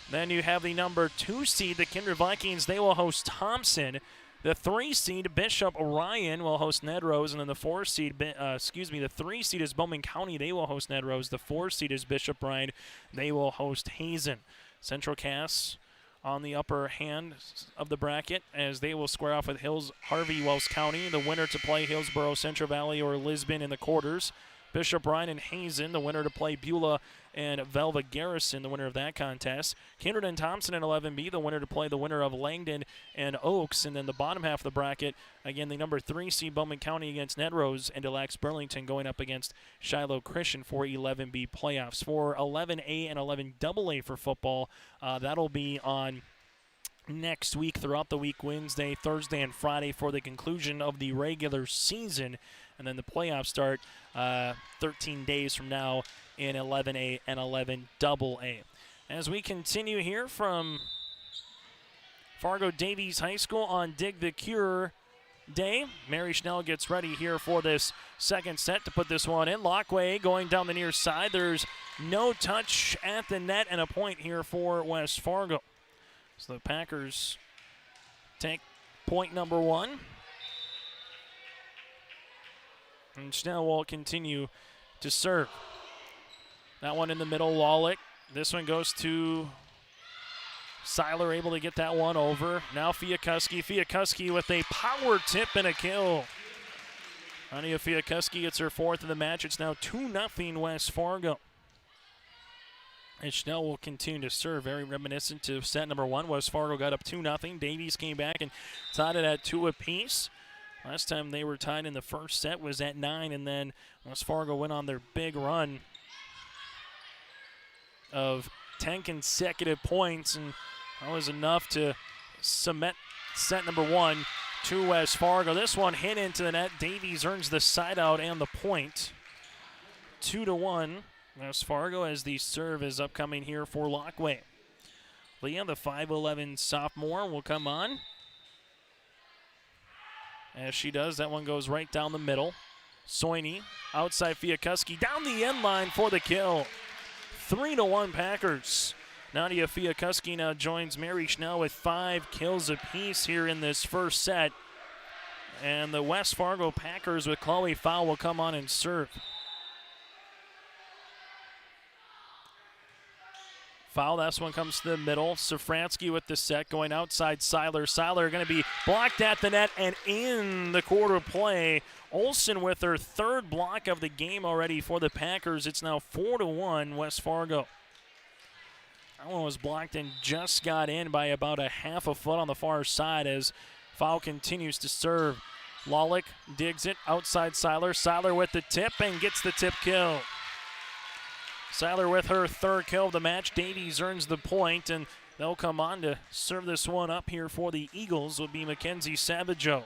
Then you have the number 2 seed, the Kindred Vikings. They will host Thompson. The 3 seed, Bishop Orion, will host Ned Rose, and then the 4 seed, the 3 seed is Bowman County. They will host Ned Rose. The 4 seed is Bishop Bryan. They will host Hazen. Central Cass on the upper hand of the bracket as they will square off with Harvey Wells County. The winner to play Hillsborough Central Valley or Lisbon in the quarters. Bishop Bryan and Hazen, the winner to play Beulah and Velva Garrison, the winner of that contest. Kindred and Thompson in 11B, the winner to play the winner of Langdon and Oaks. And then the bottom half of the bracket, again, the number 3 seed Bowman County against Ned Rose, and Delax Burlington going up against Shiloh Christian for 11B playoffs. For 11A and 11AA for football, that'll be on next week, throughout the week, Wednesday, Thursday, and Friday for the conclusion of the regular season. And then the playoffs start 13 days from now in 11A and 11AA. As we continue here from Fargo Davies High School on Dig the Cure Day, Mary Schnell gets ready here for this second set to put this one in. Lockway going down the near side. There's no touch at the net and a point here for West Fargo. So the Packers take point number one. And Schnell will continue to serve. That one in the middle, Lawlick. This one goes to Seiler, able to get that one over. Now Fiakuski. Fiakuski with a power tip and a kill. Ania Fiakuski gets her fourth of the match. It's now 2-0 West Fargo. And Schnell will continue to serve, very reminiscent to set number one. West Fargo got up 2-0. Davies came back and tied it at 2 apiece. Last time they were tied in the first set was at 9, and then West Fargo went on their big run of 10 consecutive points, and that was enough to cement set number one to West Fargo. This one hit into the net. Davies earns the side out and the point. 2-1. West Fargo as the serve is upcoming here for Lockway. Leah, the 5'11 sophomore, will come on. As she does, that one goes right down the middle. Soini, outside Fiakuski, down the end line for the kill. 3-1 Packers. Nadia Fiakuski now joins Mary Schnell with 5 kills apiece here in this first set. And the West Fargo Packers with Chloe Fowl will come on and serve. Foul, that one comes to the middle. Safransky with the set, going outside Seiler. Seiler going to be blocked at the net and in the quarter play. Olsen with her third block of the game already for the Packers. It's now 4-1 West Fargo. That one was blocked and just got in by about a half a foot on the far side as Foul continues to serve. Lawlick digs it outside Seiler. Seiler with the tip and gets the tip kill. Seiler with her third kill of the match. Davies earns the point, and they'll come on to serve this one up here for the Eagles. Will be Mackenzie Savageau.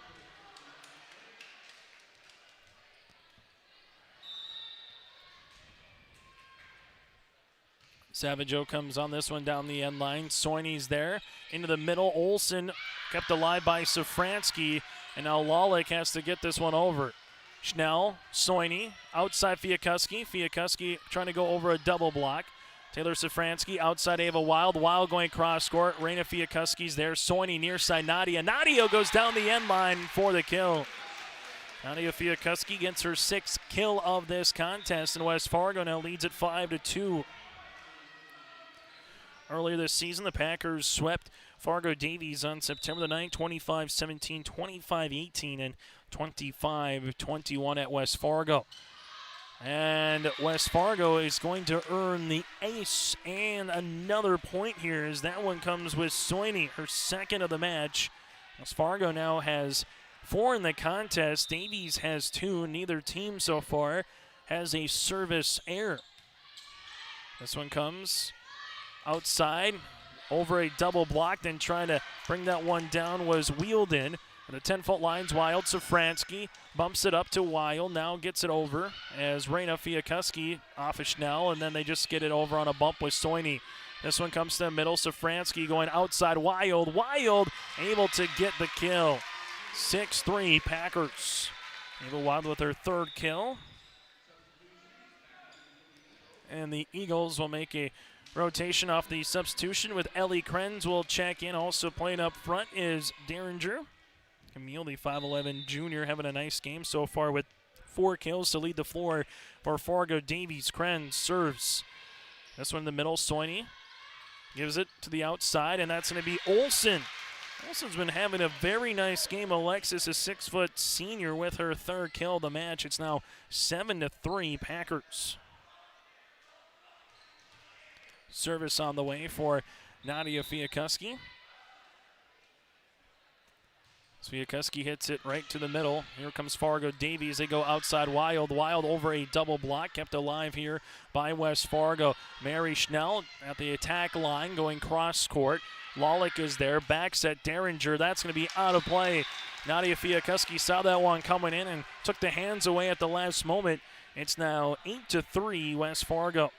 Savageau comes on this one down the end line. Soini's there. Into the middle. Olsen kept alive by Safransky, and now Lawlick has to get this one over. Schnell, Soini, outside Fiakuski. Fiakuski trying to go over a double block. Taylor Safransky outside Ava Wild. Wild going cross court. Reina Fiakuski's there. Soini near side Nadia. Nadia goes down the end line for the kill. Nadia Fiakuski gets her 6th kill of this contest, and West Fargo now leads at 5-2. Earlier this season, the Packers swept Fargo Davies on September the 9th, 25-17, 25-18, and 25-21 at West Fargo. And West Fargo is going to earn the ace and another point here as that one comes with Soini, her second of the match. West Fargo now has 4 in the contest. Davies has 2. Neither team so far has a service error. This one comes outside over a double block, then trying to bring that one down was Wheeldon. And the 10-foot line's Wild. Safransky bumps it up to Wild, now gets it over as Reina Fiakuski off of Schnell, and then they just get it over on a bump with Soini. This one comes to the middle. Safransky going outside Wild. Wild able to get the kill. 6-3 Packers. Ava Wild with her third kill. And the Eagles will make a rotation off the substitution with Ellie Krenz will check in. Also playing up front is Derringer. Camille, the 5'11 junior, having a nice game so far with 4 kills to lead the floor for Fargo Davies. Krenz serves. This one in the middle, Soini gives it to the outside, and that's going to be Olsen. Olsen's been having a very nice game. Alexis, a 6-foot senior, with her third kill of the match. It's now 7-3 Packers. Service on the way for Nadia Fiakuski. Fiakuski hits it right to the middle. Here comes Fargo Davies. They go outside Wild. Wild over a double block. Kept alive here by West Fargo. Mary Schnell at the attack line going cross court. Lawlick is there. Back set, Derringer. That's going to be out of play. Nadia Fiakuski saw that one coming in and took the hands away at the last moment. It's now 8-3 West Fargo.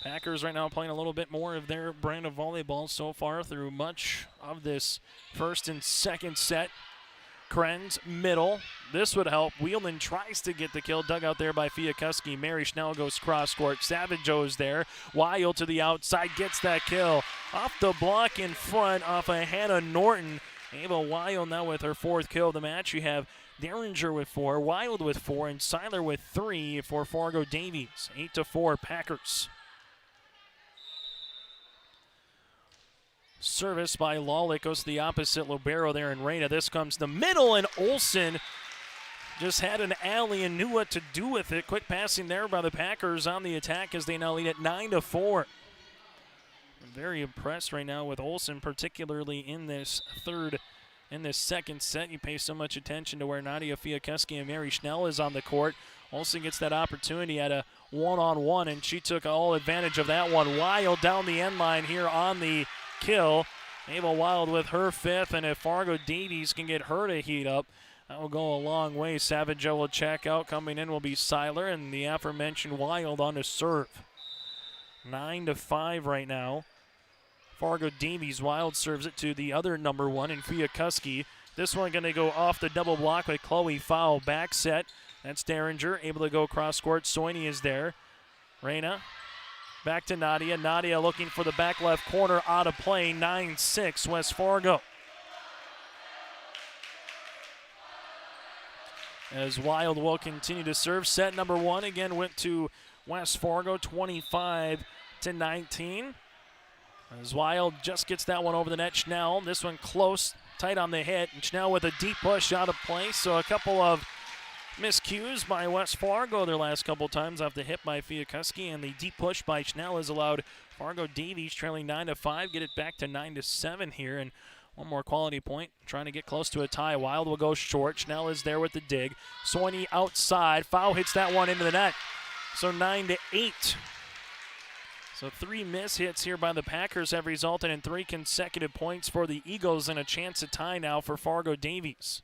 Packers right now playing a little bit more of their brand of volleyball so far through much of this first and second set. Krenz, middle. This would help. Wheeldon tries to get the kill. Dug out there by Fiakuski. Mary Schnell goes cross court. Savageau is there. Wild to the outside. Gets that kill. Off the block in front off of Hannah Norton. Ava Wild now with her 4th kill of the match. You have Derringer with 4, Wild with 4, and Seiler with 3 for Fargo Davies. 8-4 Packers. Service by Lawlick goes to the opposite libero there in Reyna. This comes the middle, and Olsen just had an alley and knew what to do with it. Quick passing there by the Packers on the attack as they now lead at 9-4. I'm very impressed right now with Olsen, particularly in this second set. You pay so much attention to where Nadia Fiakuski and Mary Schnell is on the court. Olsen gets that opportunity at a one-on-one, and she took all advantage of that one. Wild down the end line here on the kill. Ava Wild with her 5th, and if Fargo Davies can get her to heat up, that will go a long way. Savageau will check out. Coming in will be Seiler, and the aforementioned Wild on to serve. 9-5 right now. Fargo Davies. Wild serves it to the other number 1 in Fiakuski. This one going to go off the double block with Chloe Fowl. Back set. That's Derringer. Able to go cross court. Soini is there. Reyna. Back to Nadia. Nadia looking for the back left corner. Out of play. 9-6 West Fargo. As Wild will continue to serve. Set number 1 again went to West Fargo. 25-19. As Wild just gets that one over the net. Schnell. This one close. Tight on the hit. And Schnell with a deep push out of play. So a couple of miscues by West Fargo their last couple times off the hit by Fiakuski, and the deep push by Schnell has allowed Fargo Davies trailing 9-5 get it back to 9-7 here, and one more quality point trying to get close to a tie. Wild will go short. Schnell is there with the dig. Soini outside. Foul hits that one into the net. So 9-8. So 3 miss hits here by the Packers have resulted in 3 consecutive points for the Eagles and a chance to tie now for Fargo Davies.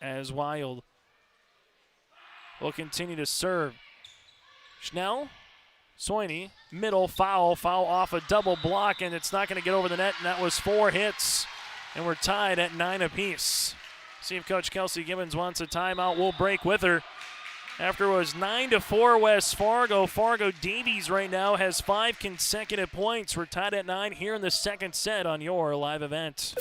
As Wild will continue to serve. Schnell, Soini, middle, foul off a double block, and it's not going to get over the net, and that was 4 hits, and we're tied at 9 apiece. See if Coach Kelsey Gibbons wants a timeout. We'll break with her. After it was 9-4 West Fargo, Fargo Davies right now has 5 consecutive points. We're tied at 9 here in the second set on your live event.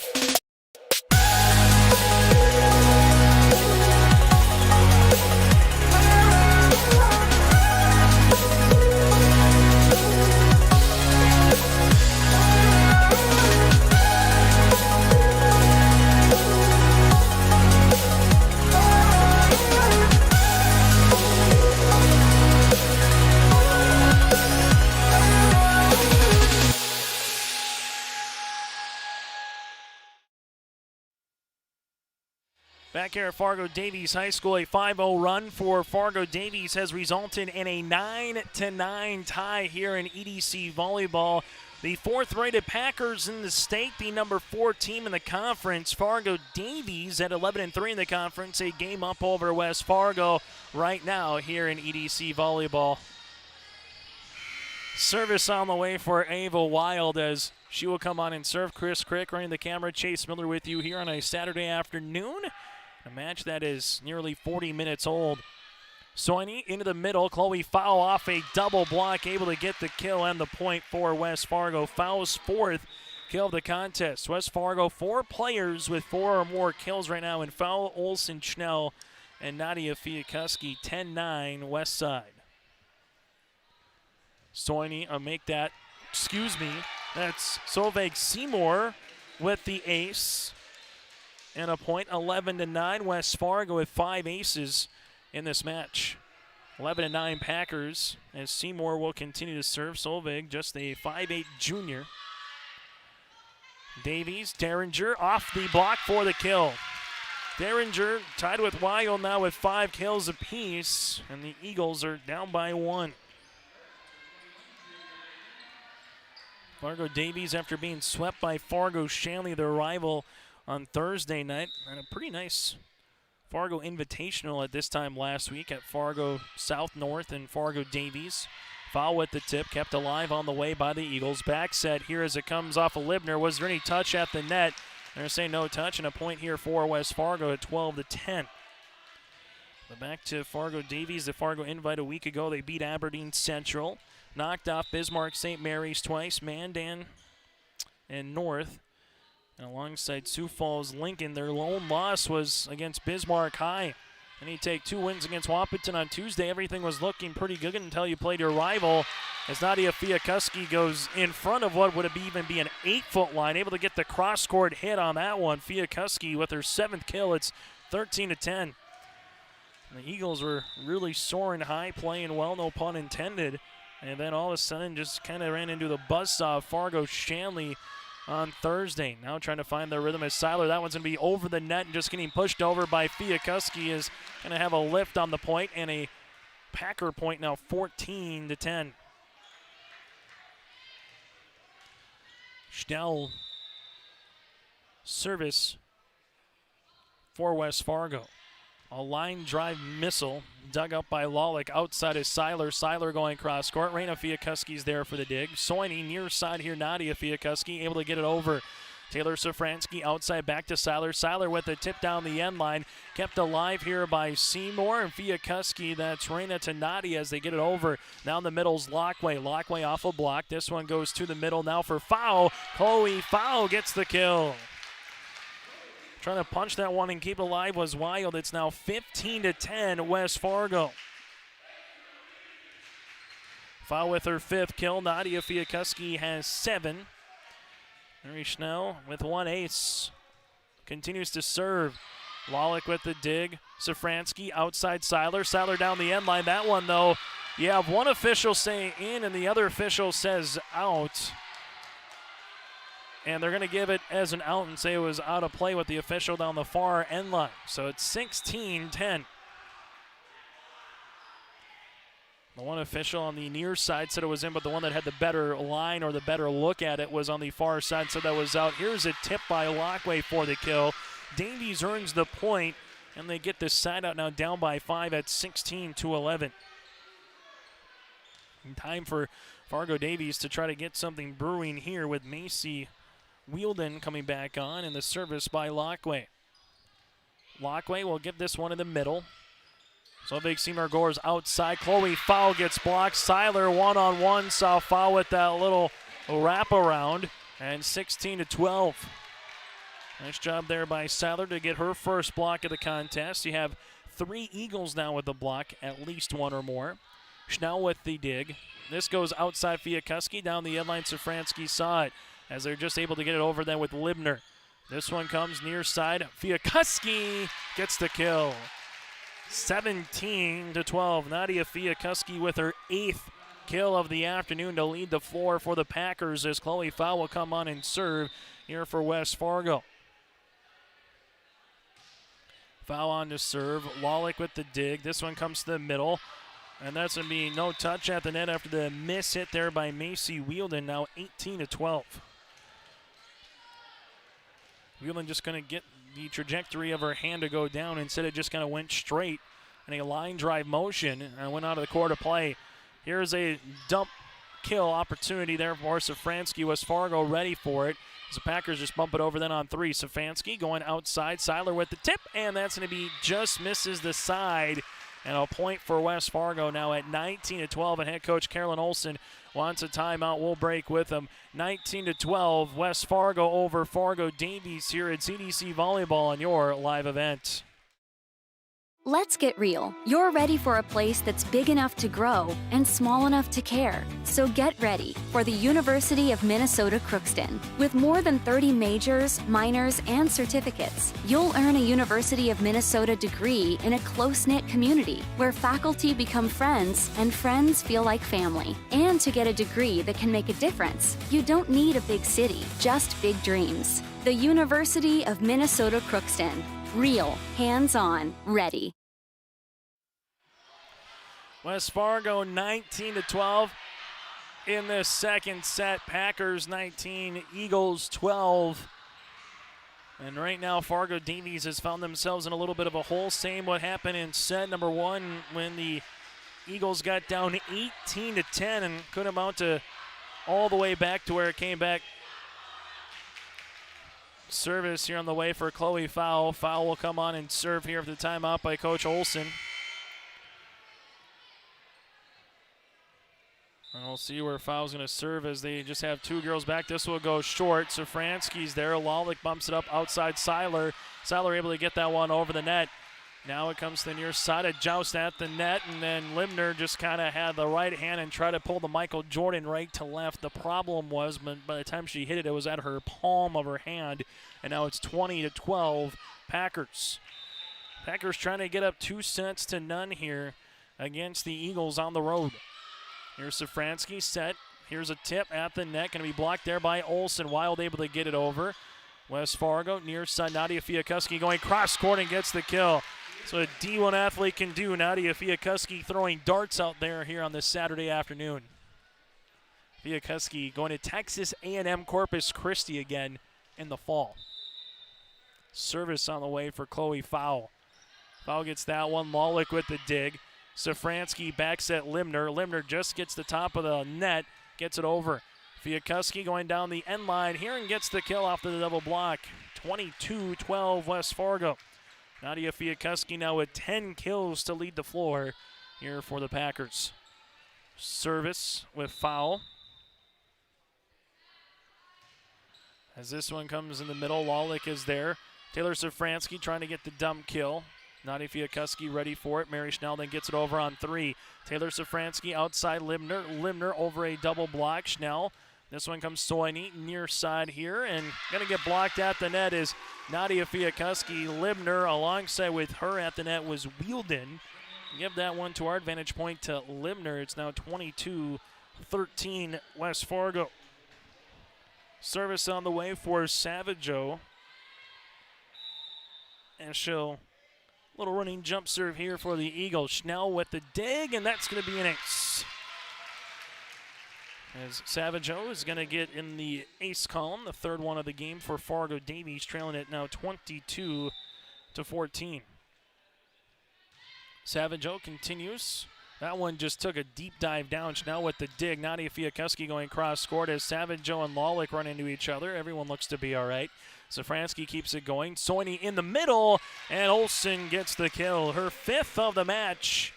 Back here at Fargo Davies High School, a 5-0 run for Fargo Davies has resulted in a 9-9 tie here in EDC Volleyball. The 4th-rated Packers in the state, the number 4 team in the conference. Fargo Davies at 11-3 in the conference, a game up over West Fargo right now here in EDC Volleyball. Service on the way for Ava Wild as she will come on and serve. Chris Crick running the camera. Chase Miller with you here on a Saturday afternoon. A match that is nearly 40 minutes old. Soini into the middle. Chloe Fowl off a double block, able to get the kill and the point for West Fargo. Fowl's 4th kill of the contest. West Fargo, 4 players with 4 or more kills right now in Fowl, Olsen, Schnell, and Nadia Fiakuski. 10-9 West Side. Soini that's Solveig Seymour with the ace. And a point, 11-9 West Fargo with 5 aces in this match. 11-9 Packers as Seymour will continue to serve. Solveig, just a 5'8 junior. Davies, Derringer off the block for the kill. Derringer tied with Wild now with 5 kills apiece, and the Eagles are down by 1. Fargo Davies, after being swept by Fargo Shanley, their rival, on Thursday night, and a pretty nice Fargo Invitational at this time last week at Fargo South North and Fargo Davies. Foul with the tip, kept alive on the way by the Eagles. Back set here as it comes off of Libner. Was there any touch at the net? They're saying no touch, and a point here for West Fargo at 12-10. But back to Fargo Davies, the Fargo Invite a week ago. They beat Aberdeen Central, knocked off Bismarck St. Mary's twice, Mandan and North. And alongside Sioux Falls Lincoln, their lone loss was against Bismarck High. And you take 2 wins against Wahpeton on Tuesday. Everything was looking pretty good until you played your rival, as Nadia Fiakuski goes in front of what would even be an 8-foot line, able to get the cross-court hit on that one. Fiakuski with her 7th kill. It's 13-10. And the Eagles were really soaring high, playing well, no pun intended. And then all of a sudden just kind of ran into the buzzsaw of Fargo Shanley on Thursday. Now trying to find their rhythm as Seiler. That one's going to be over the net and just getting pushed over by Fiakuski. Is going to have a lift on the point and a Packer point now, 14-10. Schnell service for West Fargo. A line drive missile dug up by Lawlick outside is Seiler. Seiler going cross court. Raina Fiakuski's there for the dig. Soini near side here. Nadia Fiakuski able to get it over. Taylor Safransky outside back to Seiler. Seiler with a tip down the end line. Kept alive here by Seymour and Fiakuski. That's Raina to Nadia as they get it over. Now in the middle's Lockway. Lockway off a block. This one goes to the middle now for Foul. Chloe Foul gets the kill. Trying to punch that one and keep it alive was Wild. It's now 15-10 West Fargo. Foul with her 5th kill. Nadia Fiakuski has 7. Mary Schnell with 1 ace. Continues to serve. Lawlick with the dig. Safransky outside Seiler. Seiler down the end line. That one, though, you have one official saying in and the other official says out. And they're going to give it as an out and say it was out of play with the official down the far end line. So it's 16-10. The one official on the near side said it was in, but the one that had the better line or the better look at it was on the far side, said that was out. Here's a tip by Lockway for the kill. Davies earns the point, and they get this side out now down by 5 at 16-11. And time for Fargo Davies to try to get something brewing here with Macy Wielden coming back on, and the service by Lockway. Lockway will get this one in the middle. So big Seymour Gore's outside. Chloe Foul gets blocked. Seiler one-on-one. Saw Foul with that little wraparound. And 16-12. Nice job there by Seiler to get her first block of the contest. You have 3 Eagles now with the block, at least one or more. Schnell with the dig. This goes outside Fiakuski. Down the end line, Safransky saw it, as they're just able to get it over then with Libner. This one comes near side. Fiakuski gets the kill. 17-12. Nadia Fiakuski with her 8th kill of the afternoon to lead the floor for the Packers, as Chloe Foul will come on and serve here for West Fargo. Foul on to serve. Lawlick with the dig. This one comes to the middle. And that's going to be no touch at the net after the miss hit there by Macy Wielden. Now 18-12. Wielden just going to get the trajectory of her hand to go down. Instead, it just kind of went straight in a line drive motion and went out of the court to play. Here's a dump kill opportunity there for Safransky. West Fargo ready for it. As the Packers just bump it over then on 3. Safransky going outside. Seiler with the tip, and that's going to be just misses the side. And a point for West Fargo now at 19-12. And head coach Carolyn Olson wants a timeout. We'll break with them. 19-12. West Fargo over Fargo Davies here at EDC Volleyball on your live event. Let's get real. You're ready for a place that's big enough to grow and small enough to care. So get ready for the University of Minnesota Crookston. With more than 30 majors, minors, and certificates, you'll earn a University of Minnesota degree in a close-knit community where faculty become friends and friends feel like family. And to get a degree that can make a difference, you don't need a big city, just big dreams. The University of Minnesota Crookston. Real, hands-on, ready. West Fargo 19-12. in this second set. Packers 19, Eagles 12. And right now, Fargo Davies has found themselves in a little bit of a hole. Same what happened in set number 1 when the Eagles got down 18-10 and couldn't amount to all the way back to where it came back. Service here on the way for Chloe Fowl. Fowl will come on and serve here for the timeout by Coach Olson. And we'll see where Fowl's going to serve as they just have 2 girls back. This will go short. Safransky's there. Lawlick bumps it up outside Seiler. Seiler able to get that one over the net. Now it comes to the near side, a joust at the net, and then Limner just kind of had the right hand and tried to pull the Michael Jordan right to left. The problem was by the time she hit it, it was at her palm of her hand, and now it's 20-12 Packers. Packers trying to get up 2 sets to none here against the Eagles on the road. Here's Safransky set. Here's a tip at the net, going to be blocked there by Olsen. Wild able to get it over. West Fargo, near side, Nadia Fiakuski going cross-court and gets the kill. So a D1 athlete can do. Nadia Fiakuski throwing darts out there here on this Saturday afternoon. Fiakuski going to Texas A&M Corpus Christi again in the fall. Service on the way for Chloe Fowl. Fowl gets that one. Lawlick with the dig. Safransky backs at Limner. Limner just gets the top of the net, gets it over. Fiakuski going down the end line here and gets the kill off the double block. 22-12 West Fargo. Nadia Fiakuski now with 10 kills to lead the floor here for the Packers. Service with Foul. As this one comes in the middle, Lawlick is there. Taylor Safransky trying to get the dump kill. Nadia Fiakuski ready for it. Mary Schnell then gets it over on 3. Taylor Safransky outside Limner. Limner over a double block. Schnell. This one comes Soini near side here and going to get blocked at the net is Nadia Fiakuski. Libner alongside with her at the net was Wielden. Give that one to our advantage point to Libner. It's now 22-13 West Fargo. Service on the way for Savageau. And she'll little running jump serve here for the Eagles. Schnell with the dig, and that's going to be an ace. As Savageau is going to get in the ace column, the third one of the game for Fargo Davies, trailing it now 22-14. Savageau continues. That one just took a deep dive down. Schnell with the dig. Nadia Fiakuski going cross-court as Savageau and Lawlick run into each other. Everyone looks to be all right. Safransky keeps it going. Soini in the middle, and Olsen gets the kill. Her 5th of the match,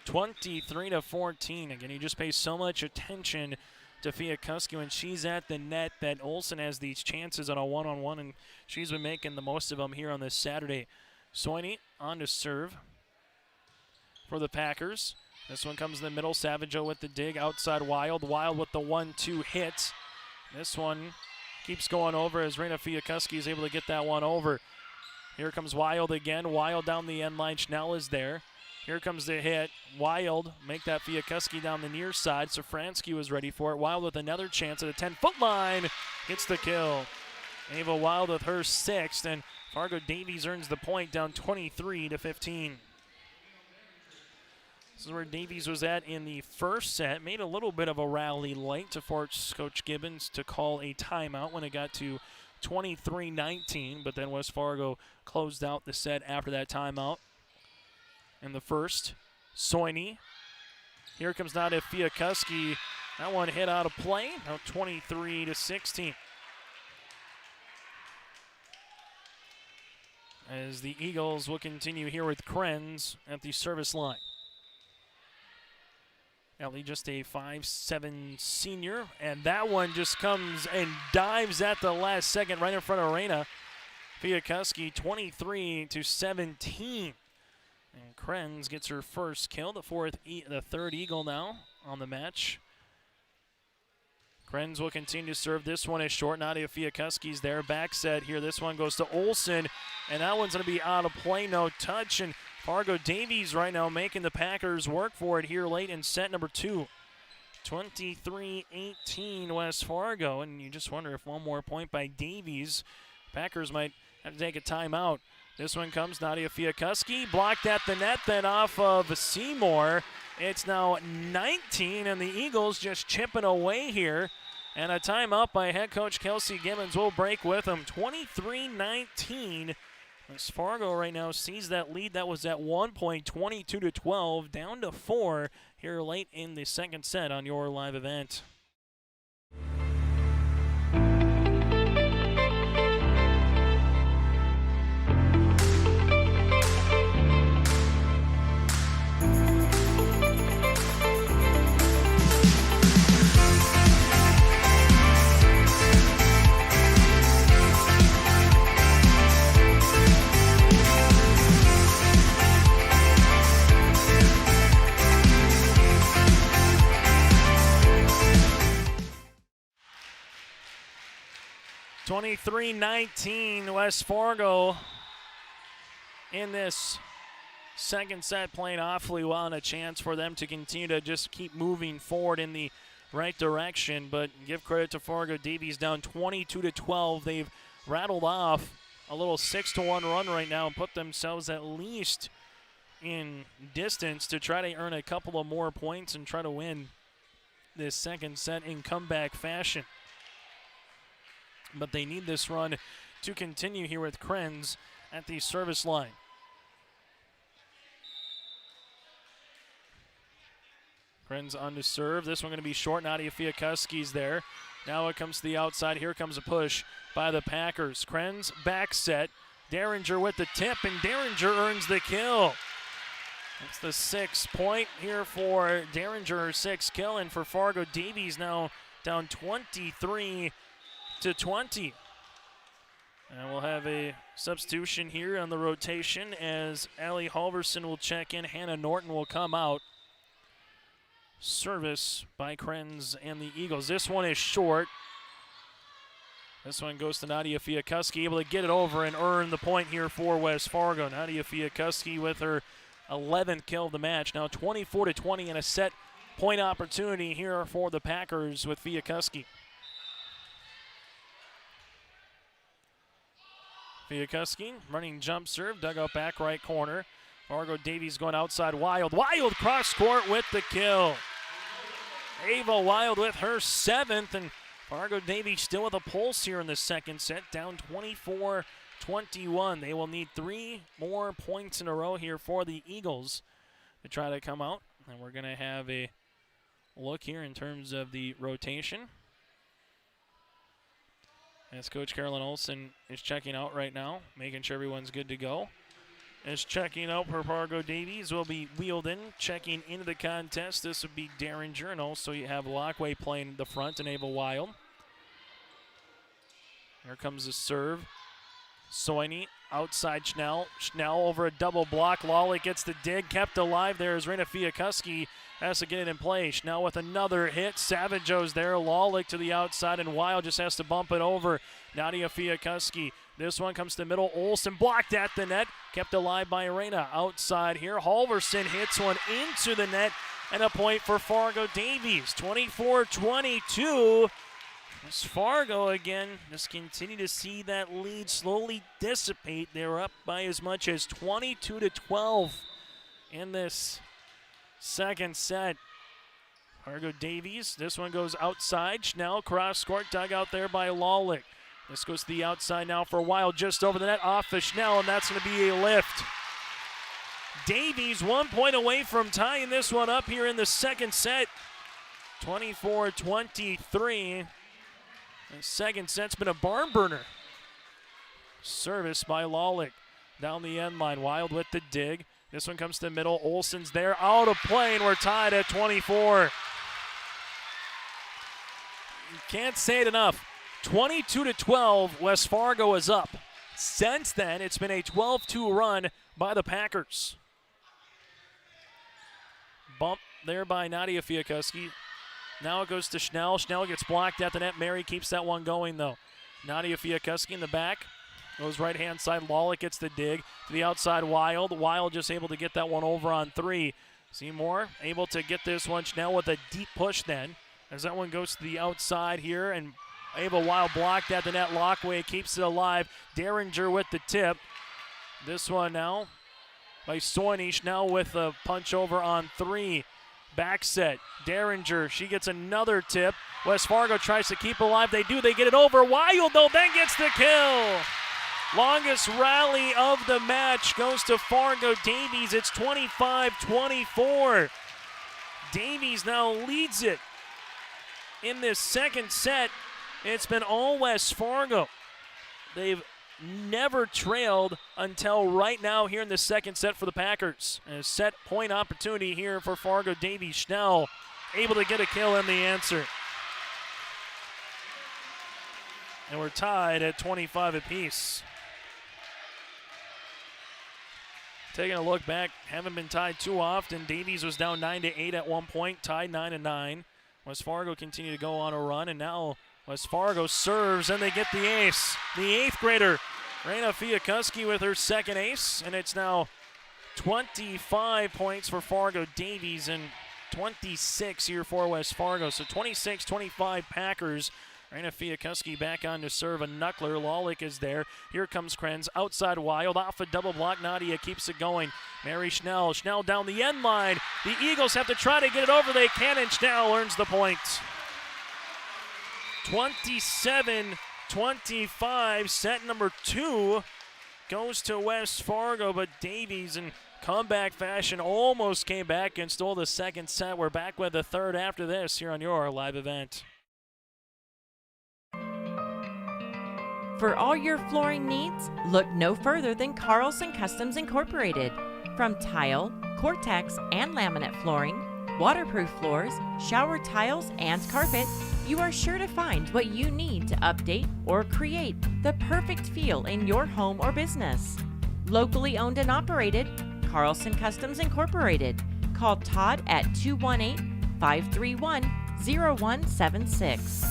23-14. Again, you just pay so much attention to Fiakuski when she's at the net that Olsen has these chances on a one-on-one, and she's been making the most of them here on this Saturday. Soini on to serve for the Packers. This one comes in the middle. Savageau with the dig. Outside Wild. Wild with the 1-2 hit. This one keeps going over as Rena Fiakuski is able to get that one over. Here comes Wild again. Wild down the end line. Schnell is there. Here comes the hit. Wild make that Fiakuski down the near side. Safransky was ready for it. Wild with another chance at a 10-foot line. Gets the kill. Ava Wild with her 6th, and Fargo Davies earns the point down 23-15. This is where Davies was at in the first set. Made a little bit of a rally late to force Coach Gibbons to call a timeout when it got to 23-19, but then West Fargo closed out the set after that timeout. In the first, Soini. Here comes Nadia Fiakuski. That one hit out of play. Now 23-16. As the Eagles will continue here with Krenz at the service line. Ellie just a 5'7" senior, and that one just comes and dives at the last second right in front of Reyna. Fiakuski 23-17. And Krenz gets her first kill, the third Eagle now on the match. Krenz will continue to serve. This one is short. Nadia Fiakuski's there. Back set here. This one goes to Olsen, and that one's going to be out of play. No touch, and Fargo Davies right now making the Packers work for it here late in set number 2. 23-18 West Fargo, and you just wonder if one more point by Davies, Packers might have to take a timeout. This one comes, Nadia Fiakuski, blocked at the net, then off of Seymour. It's now 19, and the Eagles just chipping away here. And a timeout by head coach Kelsey Gibbons will break with them. 23-19. As Fargo right now sees that lead that was at 1 point, 22-12, down to 4 here late in the second set on your live event. (23-19) West Fargo in this second set, playing awfully well, and a chance for them to continue to just keep moving forward in the right direction. But give credit to Fargo Davies, down 22-12. They've rattled off a little 6-1 run right now and put themselves at least in distance to try to earn a couple of more points and try to win this second set in comeback fashion. But they need this run to continue here with Krenz at the service line. Krenz on to serve. This one going to be short. Nadia Fiakuski's there. Now it comes to the outside. Here comes a push by the Packers. Krenz back set. Derringer with the tip, and Derringer earns the kill. That's the 6 point here for Derringer, her 6th kill, and for Fargo Davies now down 23-20. And we'll have a substitution here on the rotation as Allie Halverson will check in. Hannah Norton will come out. Service by Krenz and the Eagles. This one is short. This one goes to Nadia Fiakuski, able to get it over and earn the point here for West Fargo. Nadia Fiakuski with her 11th kill of the match. Now 24-20 and a set point opportunity here for the Packers with Fiakuski. Fiakuski running jump serve, dugout back right corner. Fargo Davies going outside. Wild cross court with the kill. Ava Wild with her 7th, and Fargo Davies still with a pulse here in the second set, down 24-21. They will need 3 more points in a row here for the Eagles to try to come out. And we're going to have a look here in terms of the rotation. As Coach Carolyn Olson is checking out right now, making sure everyone's good to go. As checking out for Fargo Davies will be Wielden. Checking into the contest, this would be Derringer, and also you have Lockway playing the front and Ava Wild. Here comes the serve. Soini outside Schnell. Schnell over a double block. Lawley gets the dig, kept alive there as Rena Fiakuski has to get it in play. Schnell with another hit. Savageo's there. Lawlick to the outside, and Wild just has to bump it over. Nadia Fiakuski. This one comes to middle. Olsen blocked at the net. Kept alive by Arena. Outside here. Halverson hits one into the net, and a point for Fargo Davies. 24-22. As Fargo again just continue to see that lead slowly dissipate. They're up by as much as 22-12 in this second set. Fargo Davies, this one goes outside. Schnell cross court, dug out there by Lawlick. This goes to the outside now for Wild, just over the net, off the Schnell, and that's going to be a lift. Davies 1 point away from tying this one up here in the second set. 24-23. The second set's been a barn burner. Service by Lawlick. Down the end line, Wild with the dig. This one comes to the middle. Olsen's there, out of play, and we're tied at 24. You can't say it enough. 22-12, West Fargo is up. Since then, it's been a 12-2 run by the Packers. Bump there by Nadia Fiakuski. Now it goes to Schnell. Schnell gets blocked at the net. Mary keeps that one going, though. Nadia Fiakuski in the back. Goes right-hand side. Lawlick gets the dig. To the outside, Wild. Wild just able to get that one over on 3. Seymour able to get this one. Schnell with a deep push then. As that one goes to the outside here, and Ava Wild blocked at the net. Lockway keeps it alive. Derringer with the tip. This one now by Soinish, now with a punch over on 3. Back set, Derringer, she gets another tip. West Fargo tries to keep alive. They do, they get it over. Wild, though, then gets the kill. Longest rally of the match goes to Fargo Davies. It's 25-24. Davies now leads it in this second set. It's been all West Fargo. They've never trailed until right now here in the second set for the Packers. And a set point opportunity here for Fargo Davies. Schnell able to get a kill in the answer. And we're tied at 25 apiece. Taking a look back, haven't been tied too often. Davies was down 9-8 at one point, tied 9-9. West Fargo continued to go on a run, and now West Fargo serves, and they get the ace. The eighth grader, Raina Fiakuski, with her second ace, and it's now 25 points for Fargo Davies and 26 here for West Fargo. So 26-25 Packers. Raina Fiakuski back on to serve a knuckler. Lawlick is there. Here comes Krenz. Outside Wild. Off a double block. Nadia keeps it going. Mary Schnell. Schnell down the end line. The Eagles have to try to get it over. They can, and Schnell earns the point. 27-25. Set number 2 goes to West Fargo, but Davies in comeback fashion almost came back and stole the second set. We're back with the third after this here on your live event. For all your flooring needs, look no further than Carlson Customs Incorporated. From tile, Cortex, and laminate flooring, waterproof floors, shower tiles, and carpet, you are sure to find what you need to update or create the perfect feel in your home or business. Locally owned and operated, Carlson Customs Incorporated. Call Todd at 218-531-0176.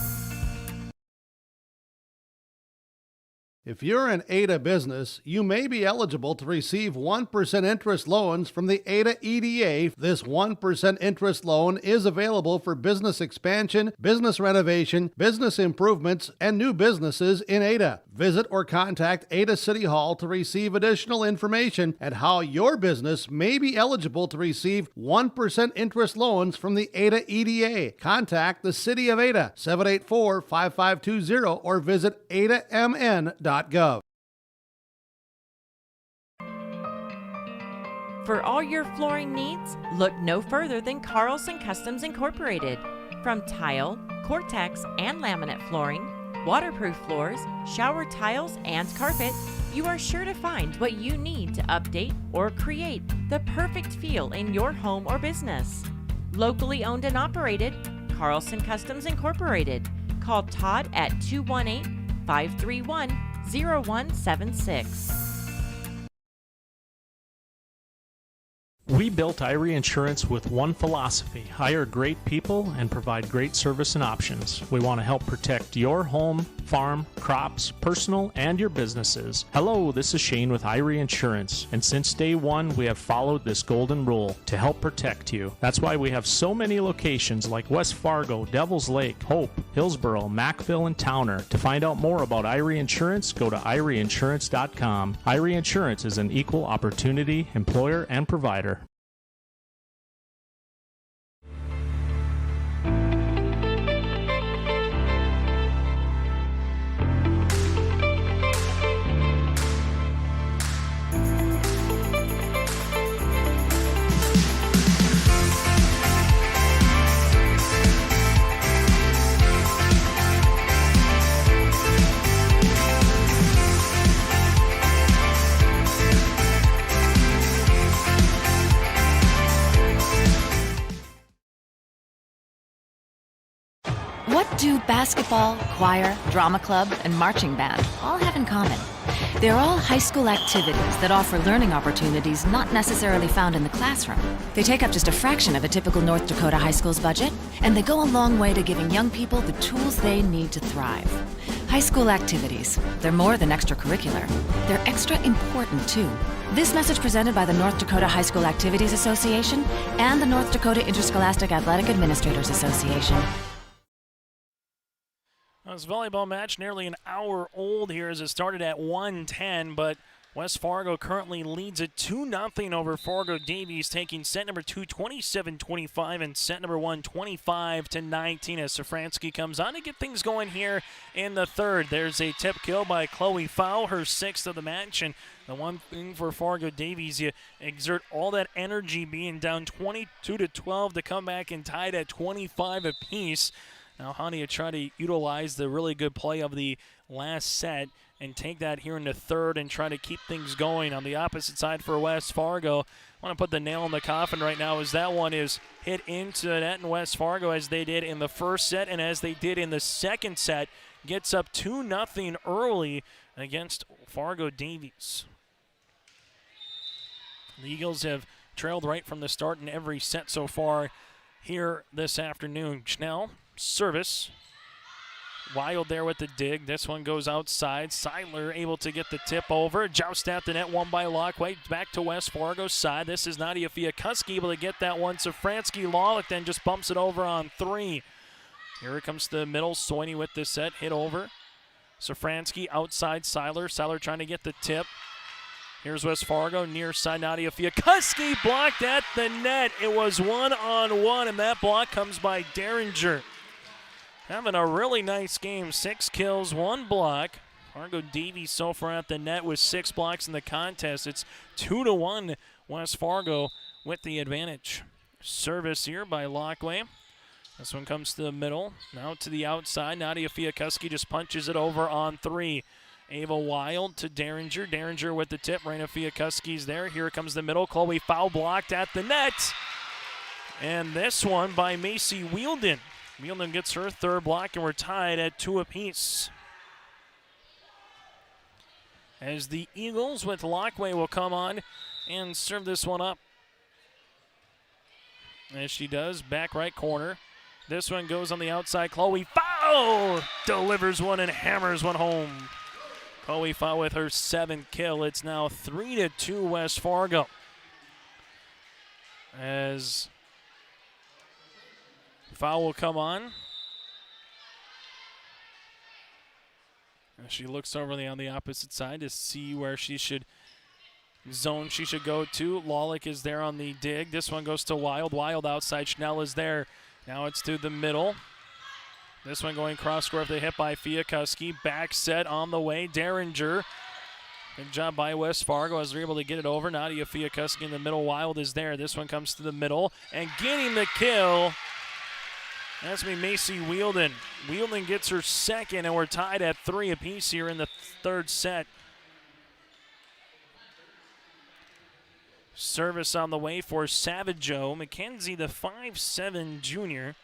If you're an Ada business, you may be eligible to receive 1% interest loans from the Ada EDA. This 1% interest loan is available for business expansion, business renovation, business improvements, and new businesses in Ada. Visit or contact Ada City Hall to receive additional information at how your business may be eligible to receive 1% interest loans from the Ada EDA. Contact the City of Ada, 784-5520, or visit adamn.gov. For all your flooring needs, look no further than Carlson Customs Incorporated. From tile, Cortex, and laminate flooring, waterproof floors, shower tiles, and carpet, you are sure to find what you need to update or create the perfect feel in your home or business. Locally owned and operated, Carlson Customs Incorporated. Call Todd at 218-531-0176. We built Irie Insurance with one philosophy: hire great people and provide great service and options. We want to help protect your home, farm, crops, personal, and your businesses. Hello, this is Shane with Irie Insurance, and since day one, we have followed this golden rule to help protect you. That's why we have so many locations like West Fargo, Devils Lake, Hope, Hillsboro, Mackville, and Towner. To find out more about Irie Insurance, go to IrieInsurance.com. Irie Insurance is an equal opportunity employer and provider. What do basketball, choir, drama club, and marching band all have in common? They're all high school activities that offer learning opportunities not necessarily found in the classroom. They take up just a fraction of a typical North Dakota high school's budget, and they go a long way to giving young people the tools they need to thrive. High school activities, they're more than extracurricular. They're extra important, too. This message presented by the North Dakota High School Activities Association and the North Dakota Interscholastic Athletic Administrators Association. This volleyball match nearly an hour old here as it started at 1:10, but West Fargo currently leads it 2-0 over Fargo Davies, taking set number 2 27-25 and set number 1 25-19 as Safransky comes on to get things going here in the third. There's a tip kill by Chloe Fowl, her 6th of the match, and the one thing for Fargo Davies, you exert all that energy being down 22-12 to come back and tied at 25 apiece. Now, how do you try to utilize the really good play of the last set and take that here in the third and try to keep things going? On the opposite side for West Fargo, I want to put the nail in the coffin right now as that one is hit into the net in West Fargo as they did in the first set and as they did in the second set. Gets up 2-0 early against Fargo Davies. The Eagles have trailed right from the start in every set so far here this afternoon. Schnell, service. Wild there with the dig. This one goes outside. Seidler able to get the tip over. Joust at the net, won by Lockway. Back to West Fargo's side. This is Nadia Fiakuski able to get that one. Safransky Lawlick then just bumps it over on 3. Here it comes to the middle. Soini with the set. Hit over. Safransky outside Seidler. Seidler trying to get the tip. Here's West Fargo. Near side Nadia Fiakuski blocked at the net. It was 1-on-1, and that block comes by Derringer. Having a really nice game. 6 kills, 1 block. Fargo Davies so far at the net with 6 blocks in the contest. It's 2-1 West Fargo with the advantage. Service here by Lockway. This one comes to the middle. Now to the outside. Nadia Fiakuski just punches it over on 3. Ava Wild to Derringer. Derringer with the tip. Raina Fiakuski's there. Here comes the middle. Chloe Fowl blocked at the net. And this one by Macy Wielden. Wielden gets her 3rd block, and we're tied at 2 apiece. As the Eagles with Lockway will come on and serve this one up. As she does, back right corner. This one goes on the outside. Chloe Fowl delivers one and hammers one home. Chloe Fowl with her 7th kill. It's now 3-2 West Fargo. As Foul will come on. And she looks over on the opposite side to see where she should zone she should go to. Lawlick is there on the dig. This one goes to Wild. Wild outside. Schnell is there. Now it's to the middle. This one going cross court. They hit by Fiakuski. Back set on the way. Derringer. Good job by West Fargo as they're able to get it over. Nadia Fiakuski in the middle. Wild is there. This one comes to the middle. And getting the kill. That's me, Macy Wielden. Wielden gets her 2nd, and we're tied at 3 apiece here in the 3rd set. Service on the way for Savageau. McKenzie, the 5'7" junior.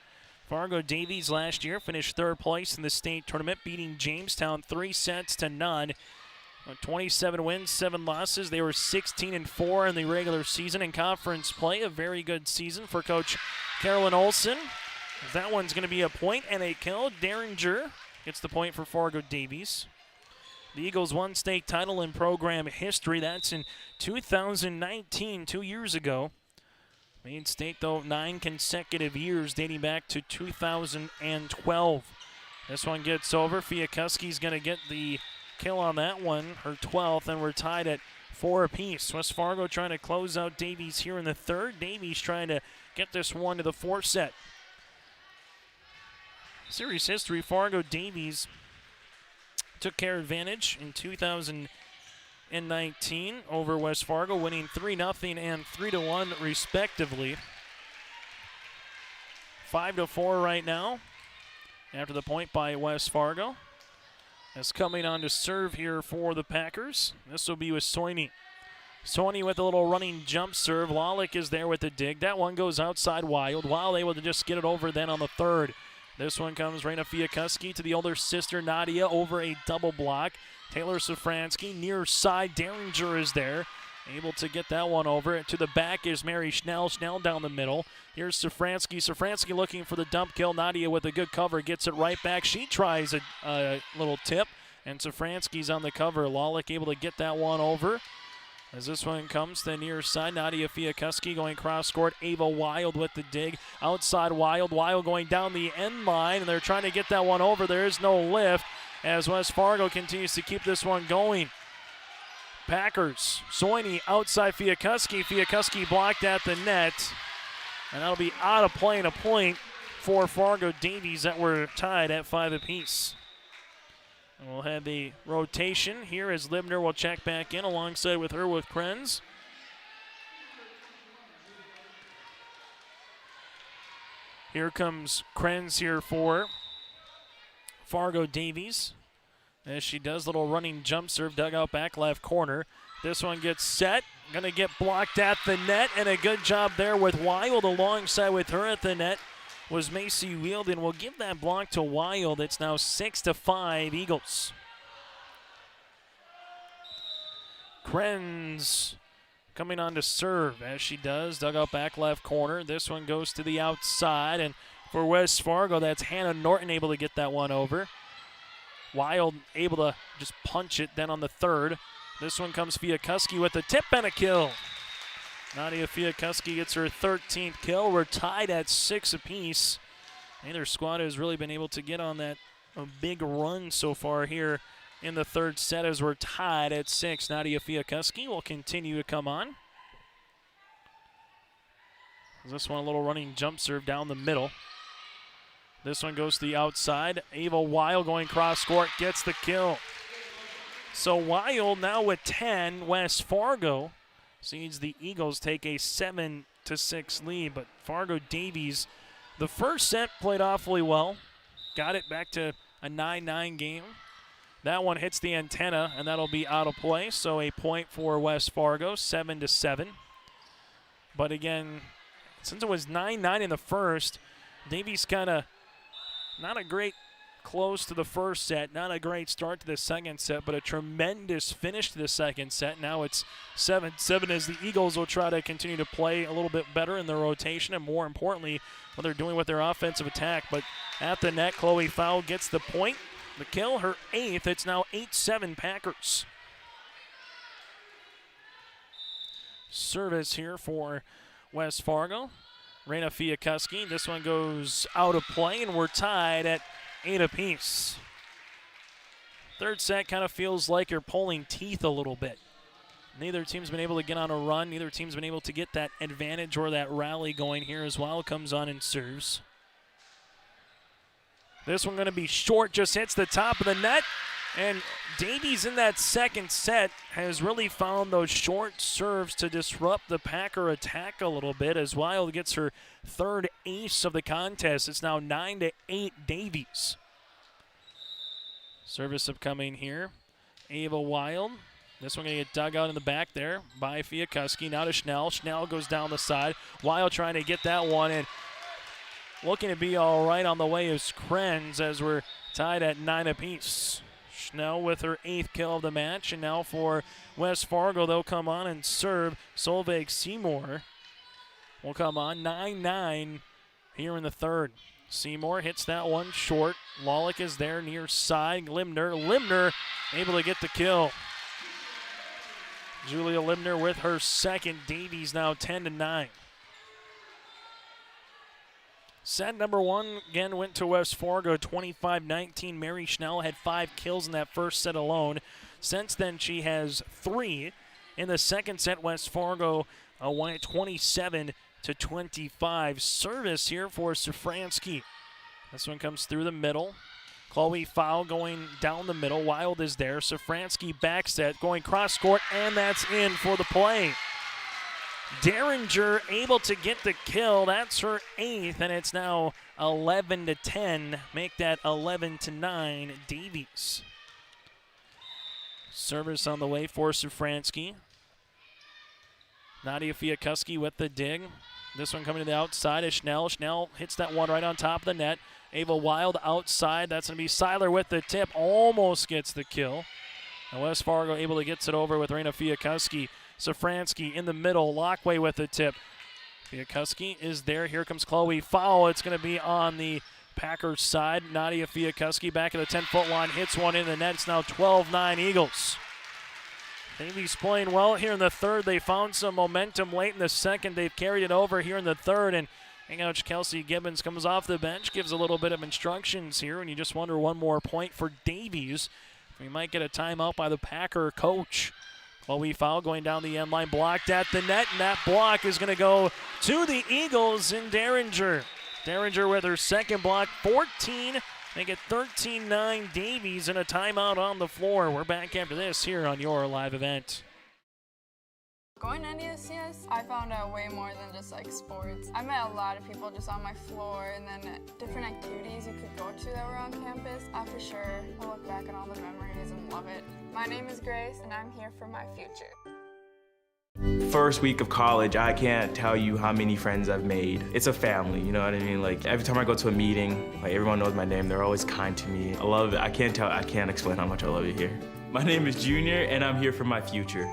Fargo Davies last year finished 3rd place in the state tournament, beating Jamestown 3-0. 27 wins, 7 losses. They were 16-4 in the regular season in conference play. A very good season for Coach Carolyn Olson. That one's going to be a point and a kill. Derringer gets the point for Fargo Davies. The Eagles won state title in program history. That's in 2019, 2 years ago. Made state, though, 9 consecutive years dating back to 2012. This one gets over. Fiakuski's going to get the kill on that one, her 12th, and we're tied at 4 apiece. West Fargo trying to close out Davies here in the 3rd. Davies trying to get this one to the 4th set. Series history, Fargo Davies took care advantage in 2019 over West Fargo, winning 3-0 and 3-1 respectively. 5-4 right now after the point by West Fargo. That's coming on to serve here for the Packers. This will be with Soini. Soini with a little running jump serve. Lawlick is there with the dig. That one goes outside Wild. Wild able to just get it over then on the 3rd. This one comes Raina Fiakuski to the older sister Nadia over a double block. Taylor Safransky near side. Derringer is there. Able to get that one over. To the back is Mary Schnell. Schnell down the middle. Here's Safransky. Safransky looking for the dump kill. Nadia with a good cover. Gets it right back. She tries a little tip. And Safransky's on the cover. Lawlick able to get that one over. As this one comes to the near side, Nadia Fiakuski going cross court. Ava Wild with the dig. Outside Wild. Wild going down the end line, and they're trying to get that one over. There is no lift as West Fargo continues to keep this one going. Packers. Soini outside Fiakuski. Fiakuski blocked at the net. And that'll be out of play and a point for Fargo Davies that were tied at 5 apiece. And we'll have the rotation here as Libner will check back in alongside with her with Krenz. Here comes Krenz here for Fargo Davies. As she does, little running jump serve, dugout back left corner. This one gets set, gonna get blocked at the net, and a good job there with Wild alongside with her at the net was Macy Wielden. We'll give that block to Wild. It's now 6-5 Eagles. Krenz coming on to serve as she does, dugout back left corner. This one goes to the outside, and for West Fargo, that's Hannah Norton able to get that one over. Wild able to just punch it then on the third. This one comes Fiakuski with a tip and a kill. Nadia Fiakuski gets her 13th kill. We're tied at 6 apiece. Neither squad has really been able to get on that big run so far here in the third set as we're tied at 6. Nadia Fiakuski will continue to come on. This one a little running jump serve down the middle. This one goes to the outside. Ava Wild going cross court, gets the kill. So Wild now with 10. West Fargo sees the Eagles take a 7-6 lead. But Fargo Davies, the first set played awfully well. Got it back to a 9-9 game. That one hits the antenna, and that'll be out of play. So a point for West Fargo, 7-7. But again, since it was 9-9 in the first, Davies kind of not a great close to the first set, not a great start to the second set, but a tremendous finish to the second set. Now it's 7-7 as the Eagles will try to continue to play a little bit better in their rotation and more importantly, what they're doing with their offensive attack. But at the net, Chloe Fowl gets the point. The kill, her 8th. It's now 8-7 Packers. Service here for West Fargo. Reyna Fiakuski. This one goes out of play, and we're tied at 8 apiece. Third set kind of feels like you're pulling teeth a little bit. Neither team's been able to get on a run. Neither team's been able to get that advantage or that rally going here as Wild comes on and serves. This one going to be short, just hits the top of the net. And Davies in that second set has really found those short serves to disrupt the Packer attack a little bit as Wild gets her third ace of the contest. It's now 9-8 Davies. Service upcoming here. Ava Wild. This one going to get dug out in the back there by Fiakuski. Now to Schnell. Schnell goes down the side. Wild trying to get that one in. Looking to be all right on the way is Krenz as we're tied at 9 apiece. Schnell with her 8th kill of the match. And now for West Fargo, they'll come on and serve. Solveig Seymour will come on. 9-9 here in the third. Seymour hits that one short. Lawlick is there near side. Limner able to get the kill. Julia Limner with her second. Davies now 10-9. Set number one, again, went to West Fargo, 25-19. Mary Schnell had 5 kills in that first set alone. Since then, she has 3. In the second set, West Fargo won it 27-25. Service here for Safransky. This one comes through the middle. Chloe Fowl going down the middle. Wild is there. Safransky back set, going cross court, and that's in for the play. Derringer able to get the kill. That's her 8th, and it's now 11-10. Make that 11-9 Davies. Service on the way for Safransky. Nadia Fiakuski with the dig. This one coming to the outside is Schnell. Schnell hits that one right on top of the net. Ava Wild outside. That's going to be Seiler with the tip. Almost gets the kill. And West Fargo able to get it over with Reyna Fiakuski. Safransky in the middle. Lockway with the tip. Fiakuski is there. Here comes Chloe Fowl. It's going to be on the Packers side. Nadia Fiakuski back at the 10-foot line. Hits one in the net. It's now 12-9 Eagles. Davies playing well here in the third. They found some momentum late in the second. They've carried it over here in the third. And Coach Kelsey Gibbons comes off the bench, gives a little bit of instructions here. And you just wonder one more point for Davies. We might get a timeout by the Packer coach. Chloe Foul going down the end line, blocked at the net, and that block is going to go to the Eagles in Derringer. Derringer with her second block, 14. Make it 13-9 Davies, and a timeout on the floor. We're back after this here on your live event. Going to NDSCS, I found out way more than just like sports. I met a lot of people just on my floor, and then different activities you could go to that were on campus. I for sure will look back at all the memories and love it. My name is Grace, and I'm here for my future. First week of college, I can't tell you how many friends I've made. It's a family, you know what I mean? Like every time I go to a meeting, like everyone knows my name. They're always kind to me. I love it. I can't explain how much I love it here. My name is Junior, and I'm here for my future.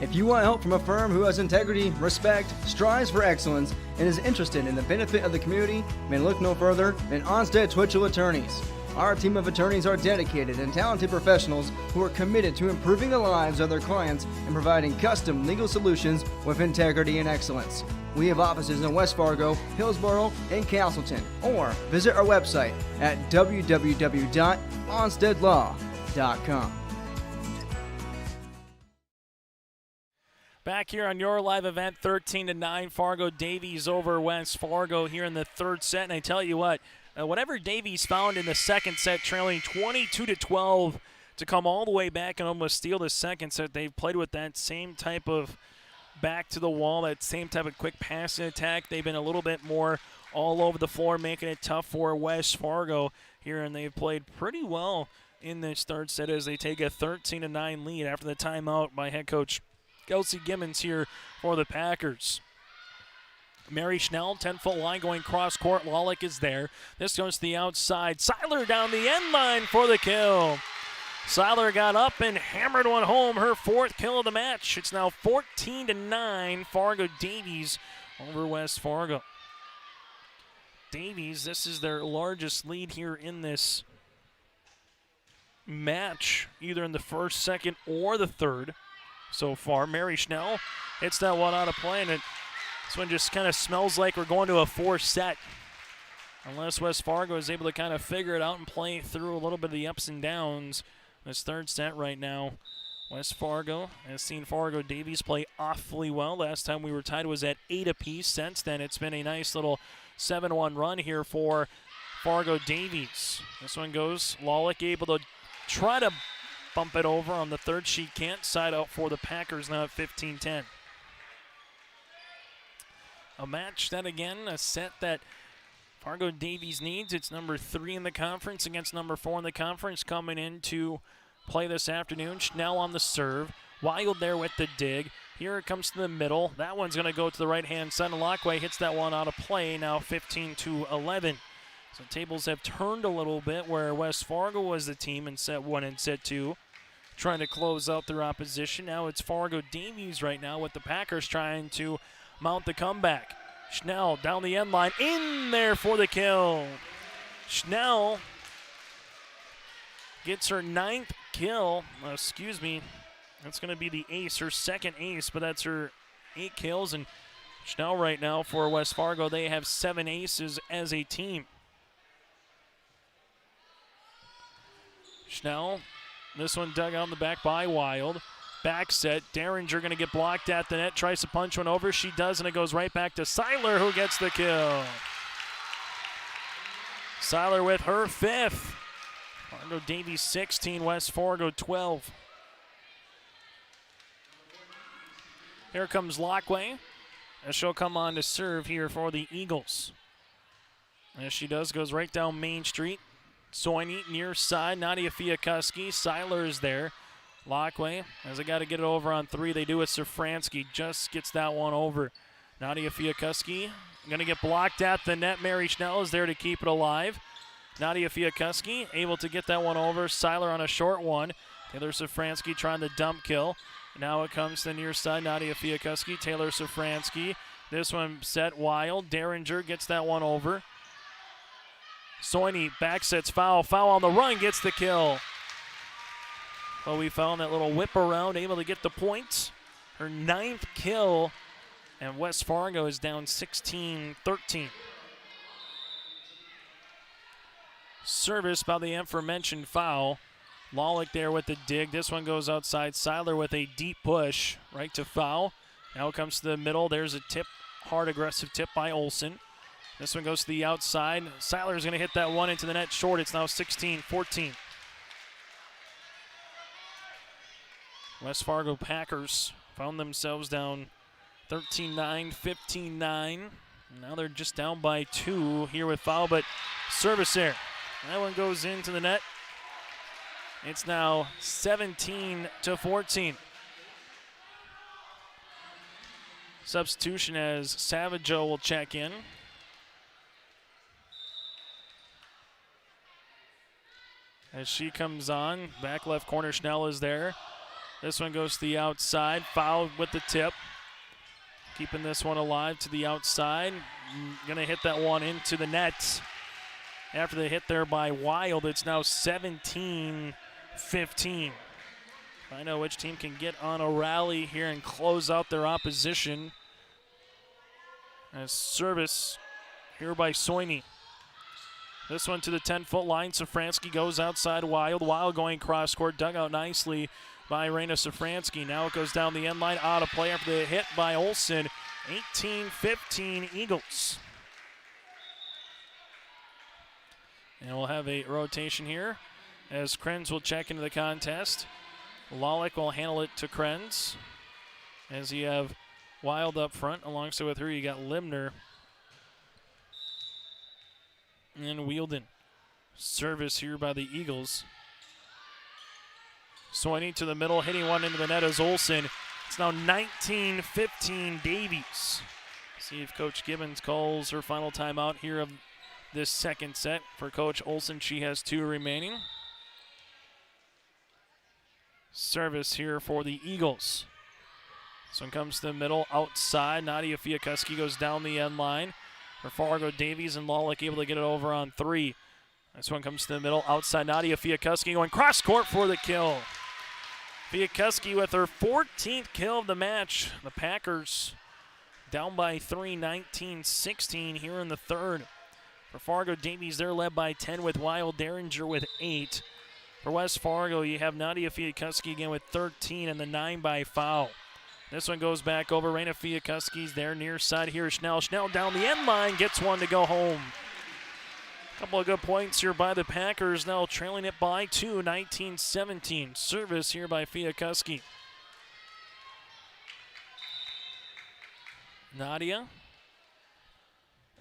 If you want help from a firm who has integrity, respect, strives for excellence, and is interested in the benefit of the community, then look no further than Onstead Twitchell Attorneys. Our team of attorneys are dedicated and talented professionals who are committed to improving the lives of their clients and providing custom legal solutions with integrity and excellence. We have offices in West Fargo, Hillsborough, and Castleton, or visit our website at www.onsteadlaw.com. Back here on your live event, 13-9, Fargo Davies over West Fargo here in the third set. And I tell you what, whatever Davies found in the second set, trailing 22-12 to come all the way back and almost steal the second set, they've played with that same type of back to the wall, that same type of quick passing attack. They've been a little bit more all over the floor, making it tough for West Fargo here, and they've played pretty well in this third set as they take a 13-9 lead after the timeout by head coach Kelsey Gibbons here for the Packers. Mary Schnell, 10-foot line going cross court. Lawlick is there. This goes to the outside. Seiler down the end line for the kill. Seiler got up and hammered one home, her fourth kill of the match. It's now 14-9, Fargo Davies over West Fargo. Davies, this is their largest lead here in this match, either in the first, second, or the third so far. Mary Schnell hits that one out of play, and this one just kind of smells like we're going to a fourth set. Unless West Fargo is able to kind of figure it out and play through a little bit of the ups and downs. This third set right now, West Fargo has seen Fargo Davies play awfully well. Last time we were tied was at 8 apiece. Since then, it's been a nice little 7-1 run here for Fargo Davies. This one goes, Lawlick able to try to bump it over on the third. She can't. Side out for the Packers now at 15-10. A match that, again, a set that Fargo Davies needs. It's number 3 in the conference against number 4 in the conference coming in to play this afternoon. Schnell on the serve. Wild there with the dig. Here it comes to the middle. That one's going to go to the right-hand side. Lockway hits that one out of play, now 15-11. So tables have turned a little bit where West Fargo was the team in set 1 and set 2, trying to close out their opposition. Now it's Fargo Davies right now with the Packers trying to mount the comeback. Schnell down the end line, in there for the kill. Schnell gets her 9th kill. That's going to be the ace, her second ace, but that's her 8 kills. And Schnell right now for West Fargo, they have 7 aces as a team. Schnell, this one dug out in the back by Wild. Back set, Derringer going to get blocked at the net, tries to punch one over. She does, and it goes right back to Seiler, who gets the kill. Seiler with her 5th. Fargo Davies 16, West Fargo 12. Here comes Lockway, as she'll come on to serve here for the Eagles. As she does, goes right down Main Street. Soini near side, Nadia Fiakuski. Seiler is there. Lockway, as they got to get it over on 3, they do it. Safransky just gets that one over. Nadia Fiakuski going to get blocked at the net. Mary Schnell is there to keep it alive. Nadia Fiakuski able to get that one over. Seiler on a short one. Taylor Safransky trying to dump kill. Now it comes to the near side. Nadia Fiakuski, Taylor Safransky. This one set Wild. Derringer gets that one over. Soini back sets foul. Foul on the run, gets the kill. Well, we found that little whip around, able to get the points. Her 9th kill, and West Fargo is down 16-13. Service by the aforementioned foul. Lawlick there with the dig. This one goes outside. Seiler with a deep push right to foul. Now it comes to the middle. There's a tip, hard aggressive tip by Olsen. This one goes to the outside. Seiler's going to hit that one into the net short. It's now 16-14. West Fargo Packers found themselves down 13-9, 15-9. Now they're just down by 2 here with foul, but service there. That one goes into the net. It's now 17-14. Substitution as Savageau will check in. As she comes on, back left corner, Schnell is there. This one goes to the outside, fouled with the tip. Keeping this one alive to the outside. Gonna hit that one into the net. After the hit there by Wild, it's now 17-15. I know which team can get on a rally here and close out their opposition. As service here by Soini. This one to the 10-foot line. Safransky goes outside Wild. Wild going cross court, dug out nicely by Raina Safransky. Now it goes down the end line, out of play after the hit by Olsen. 18-15 Eagles. And we'll have a rotation here as Krenz will check into the contest. Lawlick will handle it to Krenz. As you have Wild up front, alongside with her you got Limner and Wielden. Service here by the Eagles. Soini to the middle, hitting one into the net as Olsen. It's now 19-15 Davies. See if Coach Gibbons calls her final timeout here of this second set. For Coach Olsen, she has 2 remaining. Service here for the Eagles. This one comes to the middle, outside. Nadia Fiakuski goes down the end line. For Fargo Davies and Lawlick able to get it over on 3. This one comes to the middle, outside. Nadia Fiakuski going cross court for the kill. Fiakuski with her 14th kill of the match. The Packers down by 3, 19-16 here in the third. For Fargo Davies, they're led by 10 with Wild Derringer with 8. For West Fargo, you have Nadia Fiakuski again with 13 and the 9 by foul. This one goes back over. Raina Fiakuski's there near side here. Schnell down the end line, gets one to go home. Couple of good points here by the Packers, now trailing it by 2, 19-17. Service here by Fiakuski. Nadia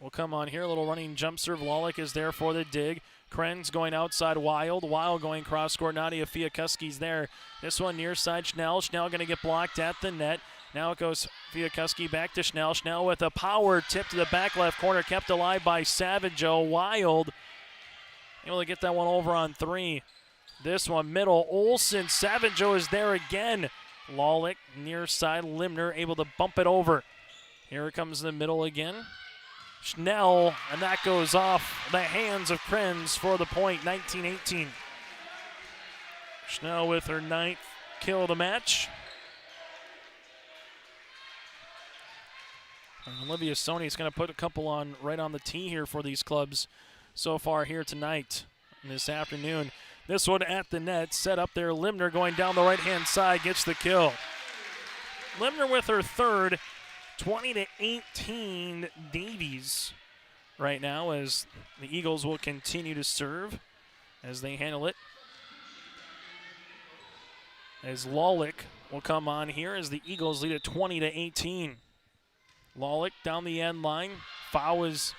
will come on here. A little running jump serve. Lawlick is there for the dig. Krenz going outside Wild. Wild going cross court. Nadia Fiakuski's there. This one near side Schnell. Schnell going to get blocked at the net. Now it goes Fiakuski back to Schnell. Schnell with a power tip to the back left corner. Kept alive by Savageau. Wild able to get that one over on 3. This one middle. Olsen. Savageau is there again. Lawlick near side. Limner able to bump it over. Here it comes in the middle again. Schnell, and that goes off the hands of Krenz for the point, 19-18. Schnell with her 9th kill of the match. And Olivia Sony is going to put a couple on right on the tee here for these clubs so far here tonight and this afternoon. This one at the net, set up there. Limner going down the right-hand side, gets the kill. Limner with her 3rd. 20-18 Davies right now as the Eagles will continue to serve as they handle it. As Lawlick will come on here as the Eagles lead at 20-18. Lawlick down the end line. Foul is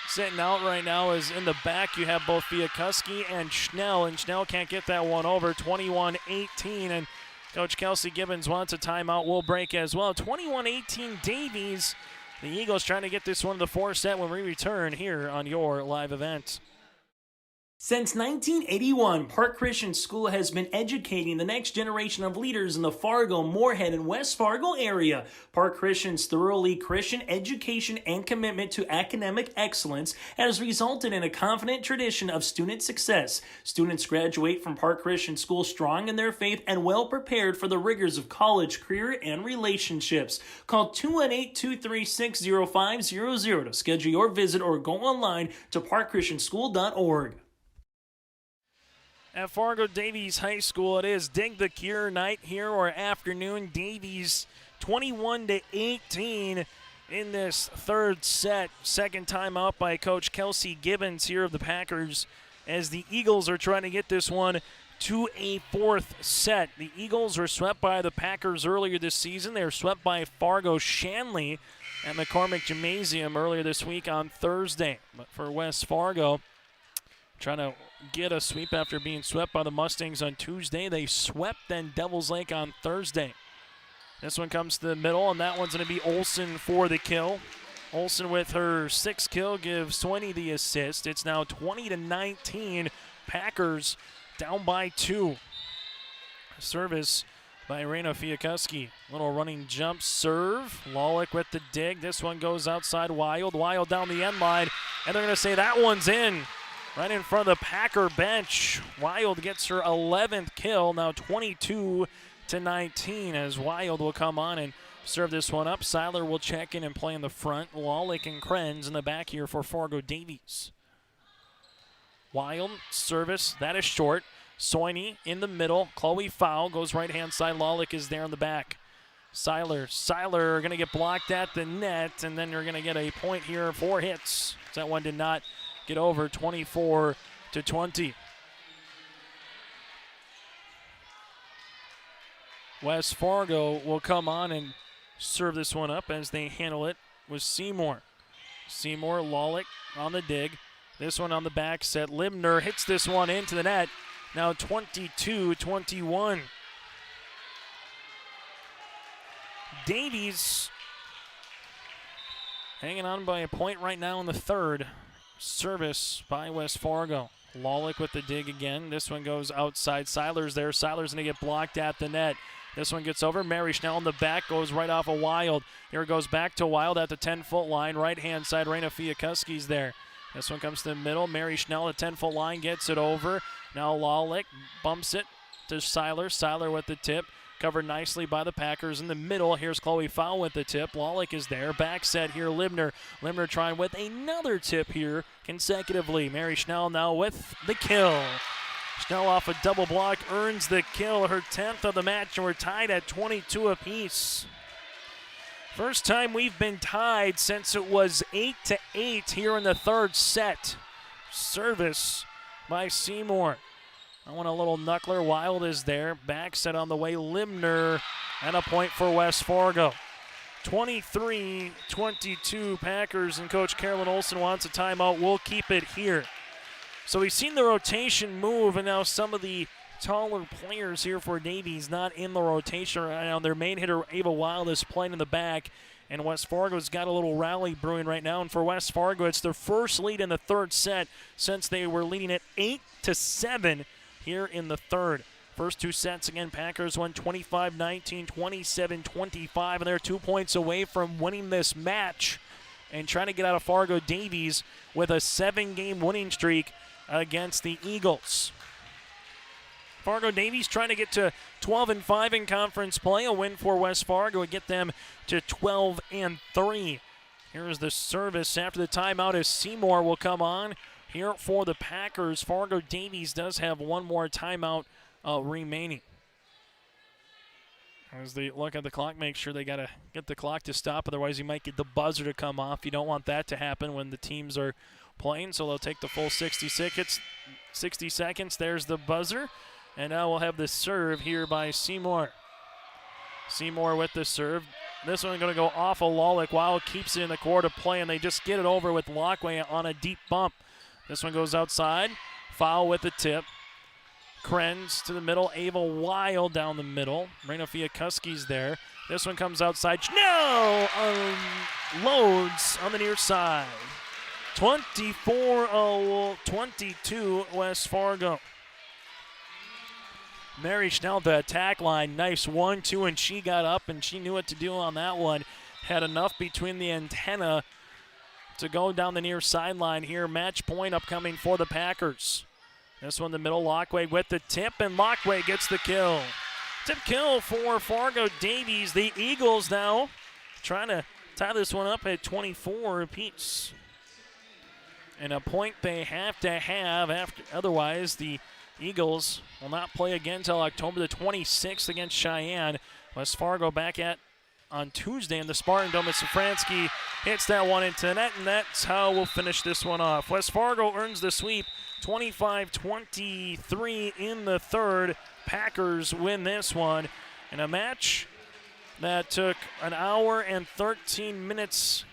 sitting out right now as in the back you have both Fiakuski and Schnell can't get that one over. 21-18 and Coach Kelsey Gibbons wants a timeout. We'll break as well. 21-18 Davies. The Eagles trying to get this one to the 4th set when we return here on your live event. Since 1981, Park Christian School has been educating the next generation of leaders in the Fargo, Moorhead, and West Fargo area. Park Christian's thoroughly Christian education and commitment to academic excellence has resulted in a confident tradition of student success. Students graduate from Park Christian School strong in their faith and well prepared for the rigors of college, career, and relationships. Call 218-236-0500 to schedule your visit or go online to parkchristianschool.org. at Fargo Davies High School. It is Dig the Cure night here, or afternoon. Davies 21-18 in this third set. Second time out by Coach Kelsey Gibbons here of the Packers, as the Eagles are trying to get this one to a fourth set. The Eagles were swept by the Packers earlier this season. They were swept by Fargo Shanley at McCormick Gymnasium earlier this week on Thursday. But for West Fargo, trying to get a sweep after being swept by the Mustangs on Tuesday. They swept then Devils Lake on Thursday. This one comes to the middle, and that one's going to be Olsen for the kill. Olsen with her sixth kill gives Swaney the assist. It's now 20-19. Packers down by 2. Service by Irena Fiakuski. Little running jump serve. Lawlick with the dig. This one goes outside Wild. Wild down the end line, and they're going to say that one's in. Right in front of the Packer bench. Wild gets her 11th kill, now 22-19, as Wild will come on and serve this one up. Seiler will check in and play in the front. Lawlick and Krenz in the back here for Fargo Davies. Wild service, that is short. Soini in the middle. Chloe Fowl goes right-hand side. Lawlick is there in the back. Seiler going to get blocked at the net, and then you're going to get a point here. 4 hits. That one did not get over. 24-20. West Fargo will come on and serve this one up as they handle it with Seymour. Seymour, Lawlick on the dig. This one on the back set. Libner hits this one into the net. Now 22-21. Davies hanging on by a point right now in the third. Service by West Fargo. Lawlick with the dig again. This one goes outside. Seiler's there. Seiler's going to get blocked at the net. This one gets over. Mary Schnell in the back goes right off of Wild. Here it goes back to Wild at the 10-foot line. Right-hand side, Rena Fiakuski's there. This one comes to the middle. Mary Schnell at 10-foot line gets it over. Now Lawlick bumps it to Seiler. Seiler with the tip. Covered nicely by the Packers in the middle. Here's Chloe Fowl with the tip. Lawlick is there. Back set here, Libner. Libner trying with another tip here consecutively. Mary Schnell now with the kill. Schnell off a double block earns the kill, her 10th of the match, and we're tied at 22 apiece. First time we've been tied since it was 8-8 here in the third set. Service by Seymour. I want a little knuckler. Wild is there. Back set on the way. Libner, and a point for West Fargo. 23-22 Packers, and Coach Carolyn Olsen wants a timeout. We'll keep it here. So we've seen the rotation move, and now some of the taller players here for Davies not in the rotation right now. Their main hitter, Ava Wild, is playing in the back, and West Fargo's got a little rally brewing right now. And for West Fargo, it's their first lead in the third set since they were leading at 8-7 here in the third. First 2 sets, again, Packers won 25-19, 27-25, and they're 2 points away from winning this match and trying to get out of Fargo Davies with a 7-game winning streak against the Eagles. Fargo Davies trying to get to 12-5 in conference play. A win for West Fargo would get them to 12-3. Here's the service after the timeout as Seymour will come on here for the Packers. Fargo Davies does have one more timeout remaining. As they look at the clock, make sure they got to get the clock to stop. Otherwise, you might get the buzzer to come off. You don't want that to happen when the teams are playing, so they'll take the full 60 seconds. There's the buzzer. And now we'll have the serve here by Seymour. Seymour with the serve. This one going to go off of Lawlick. Wild keeps it in the court of play, and they just get it over with Lockway on a deep bump. This one goes outside. Foul with the tip. Krenz to the middle. Ava Wild down the middle. Rena Fiakuski's there. This one comes outside. No! Loads on the near side. 24-22 West Fargo. Mary Schnell to attack line. Nice 1-2, and she got up, and she knew what to do on that one. Had enough between the antenna to go down the near sideline here. Match point upcoming for the Packers. This one in the middle. Lockway with the tip, and Lockway gets the kill. Tip kill for Fargo Davies. The Eagles now trying to tie this one up at 24 apiece. And a point they have to have after, otherwise the Eagles will not play again until October the 26th against Cheyenne. West Fargo back on Tuesday in the Spartan Dome. Safransky hits that one into the net, and that's how we'll finish this one off. West Fargo earns the sweep, 25-23 in the third. Packers win this one in a match that took an hour and 13 minutes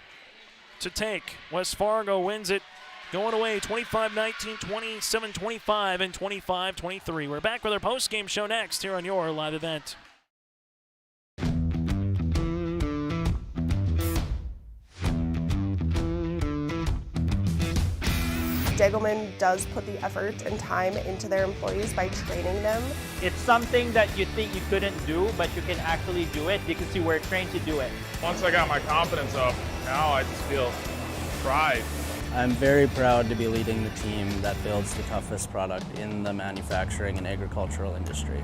to take. West Fargo wins it going away 25-19, 27-25, and 25-23. We're back with our post-game show next here on your live event. Degelman does put the effort and time into their employees by training them. It's something that you think you couldn't do, but you can actually do it because you were trained to do it. Once I got my confidence up, now I just feel pride. I'm very proud to be leading the team that builds the toughest product in the manufacturing and agricultural industry.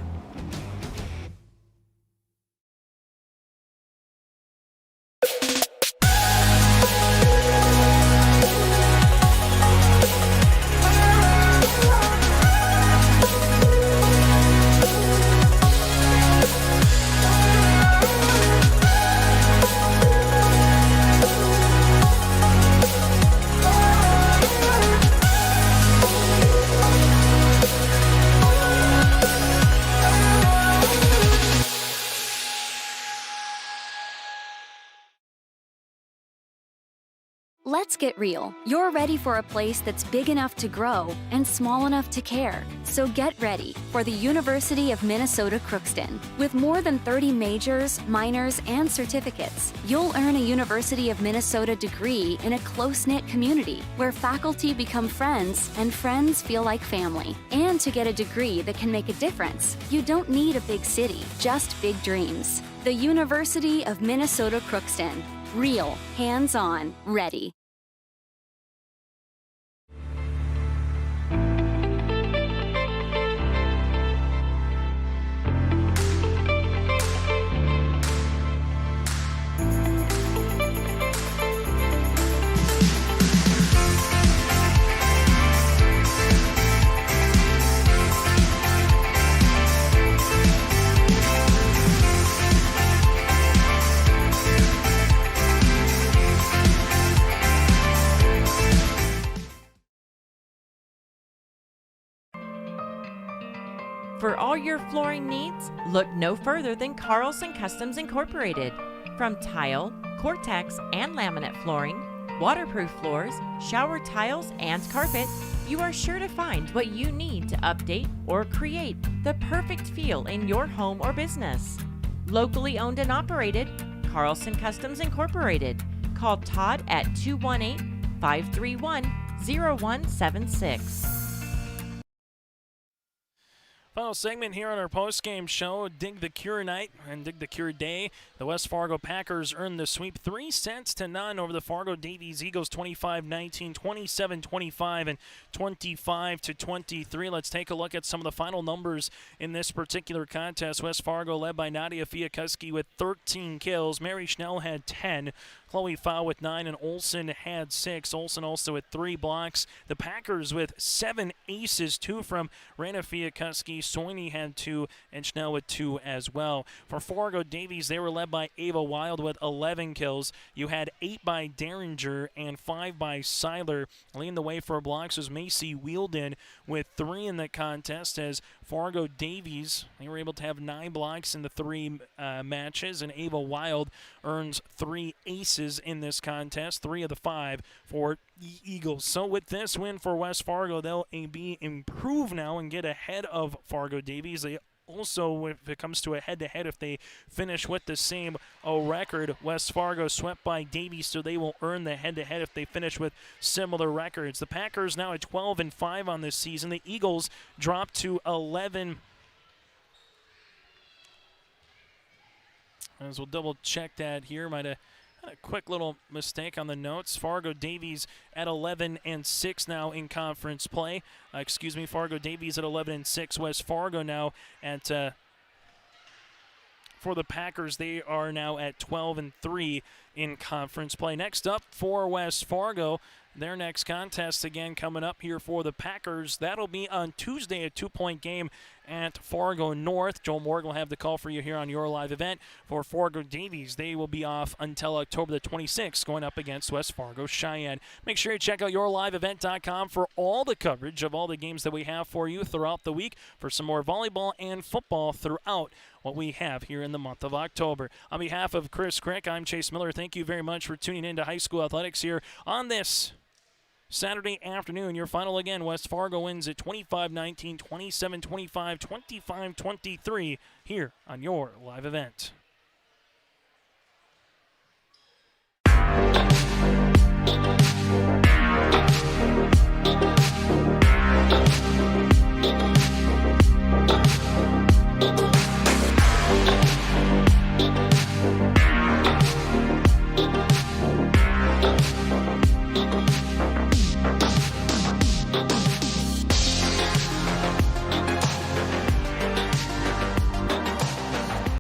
Let's get real. You're ready for a place that's big enough to grow and small enough to care. So get ready for the University of Minnesota Crookston. With more than 30 majors, minors, and certificates, you'll earn a University of Minnesota degree in a close-knit community where faculty become friends and friends feel like family. And to get a degree that can make a difference, you don't need a big city, just big dreams. The University of Minnesota Crookston. Real, hands-on, ready. For all your flooring needs, look no further than Carlson Customs Incorporated. From tile, Cortex, and laminate flooring, waterproof floors, shower tiles, and carpet, you are sure to find what you need to update or create the perfect feel in your home or business. Locally owned and operated, Carlson Customs Incorporated. Call Todd at 218-531-0176. Final segment here on our post-game show, Dig the Cure Night and Dig the Cure Day. The West Fargo Packers earned the sweep 3-0 over the Fargo Davies Eagles, 25-19, 27-25, and 25-23. Let's take a look at some of the final numbers in this particular contest. West Fargo led by Nadia Fiakuski with 13 kills. Mary Schnell had 10. Chloe Pfau with 9, and Olsen had 6. Olsen also with 3 blocks. The Packers with 7 aces, 2 from Rana Fiakuski. Soini had 2, and Schnell with 2 as well. For Fargo Davies, they were led by Ava Wild with 11 kills. You had 8 by Derringer and 5 by Seiler. Leading the way for blocks was Macy Wielden with 3 in the contest, as Fargo Davies, they were able to have 9 blocks in the 3 matches, and Ava Wild earns 3 aces in this contest, 3 of the 5 for the Eagles. So with this win for West Fargo, they'll be improved now and get ahead of Fargo Davies. They also, if it comes to a head-to-head, if they finish with the same record, West Fargo swept by Davies, so they will earn the head-to-head if they finish with similar records. The Packers now at 12-5 on this season. The Eagles dropped to 11. As we'll double-check that here, might have a quick little mistake on the notes. Fargo Davies at 11-6 now in conference play. Fargo Davies at 11-6. West Fargo now at for the Packers, they are now at 12-3 in conference play. Next up for West Fargo, their next contest again coming up here for the Packers. That'll be on Tuesday, a 2-point game at Fargo North. Joel Morgan will have the call for you here on your live event. For Fargo Davies, they will be off until October the 26th, going up against West Fargo Cheyenne. Make sure you check out yourliveevent.com for all the coverage of all the games that we have for you throughout the week, for some more volleyball and football throughout what we have here in the month of October. On behalf of Chris Crick, I'm Chase Miller. Thank you very much for tuning in to high school athletics here on this Saturday afternoon. Your final again, West Fargo wins at 25-19, 27-25, 25-23 here on your live event.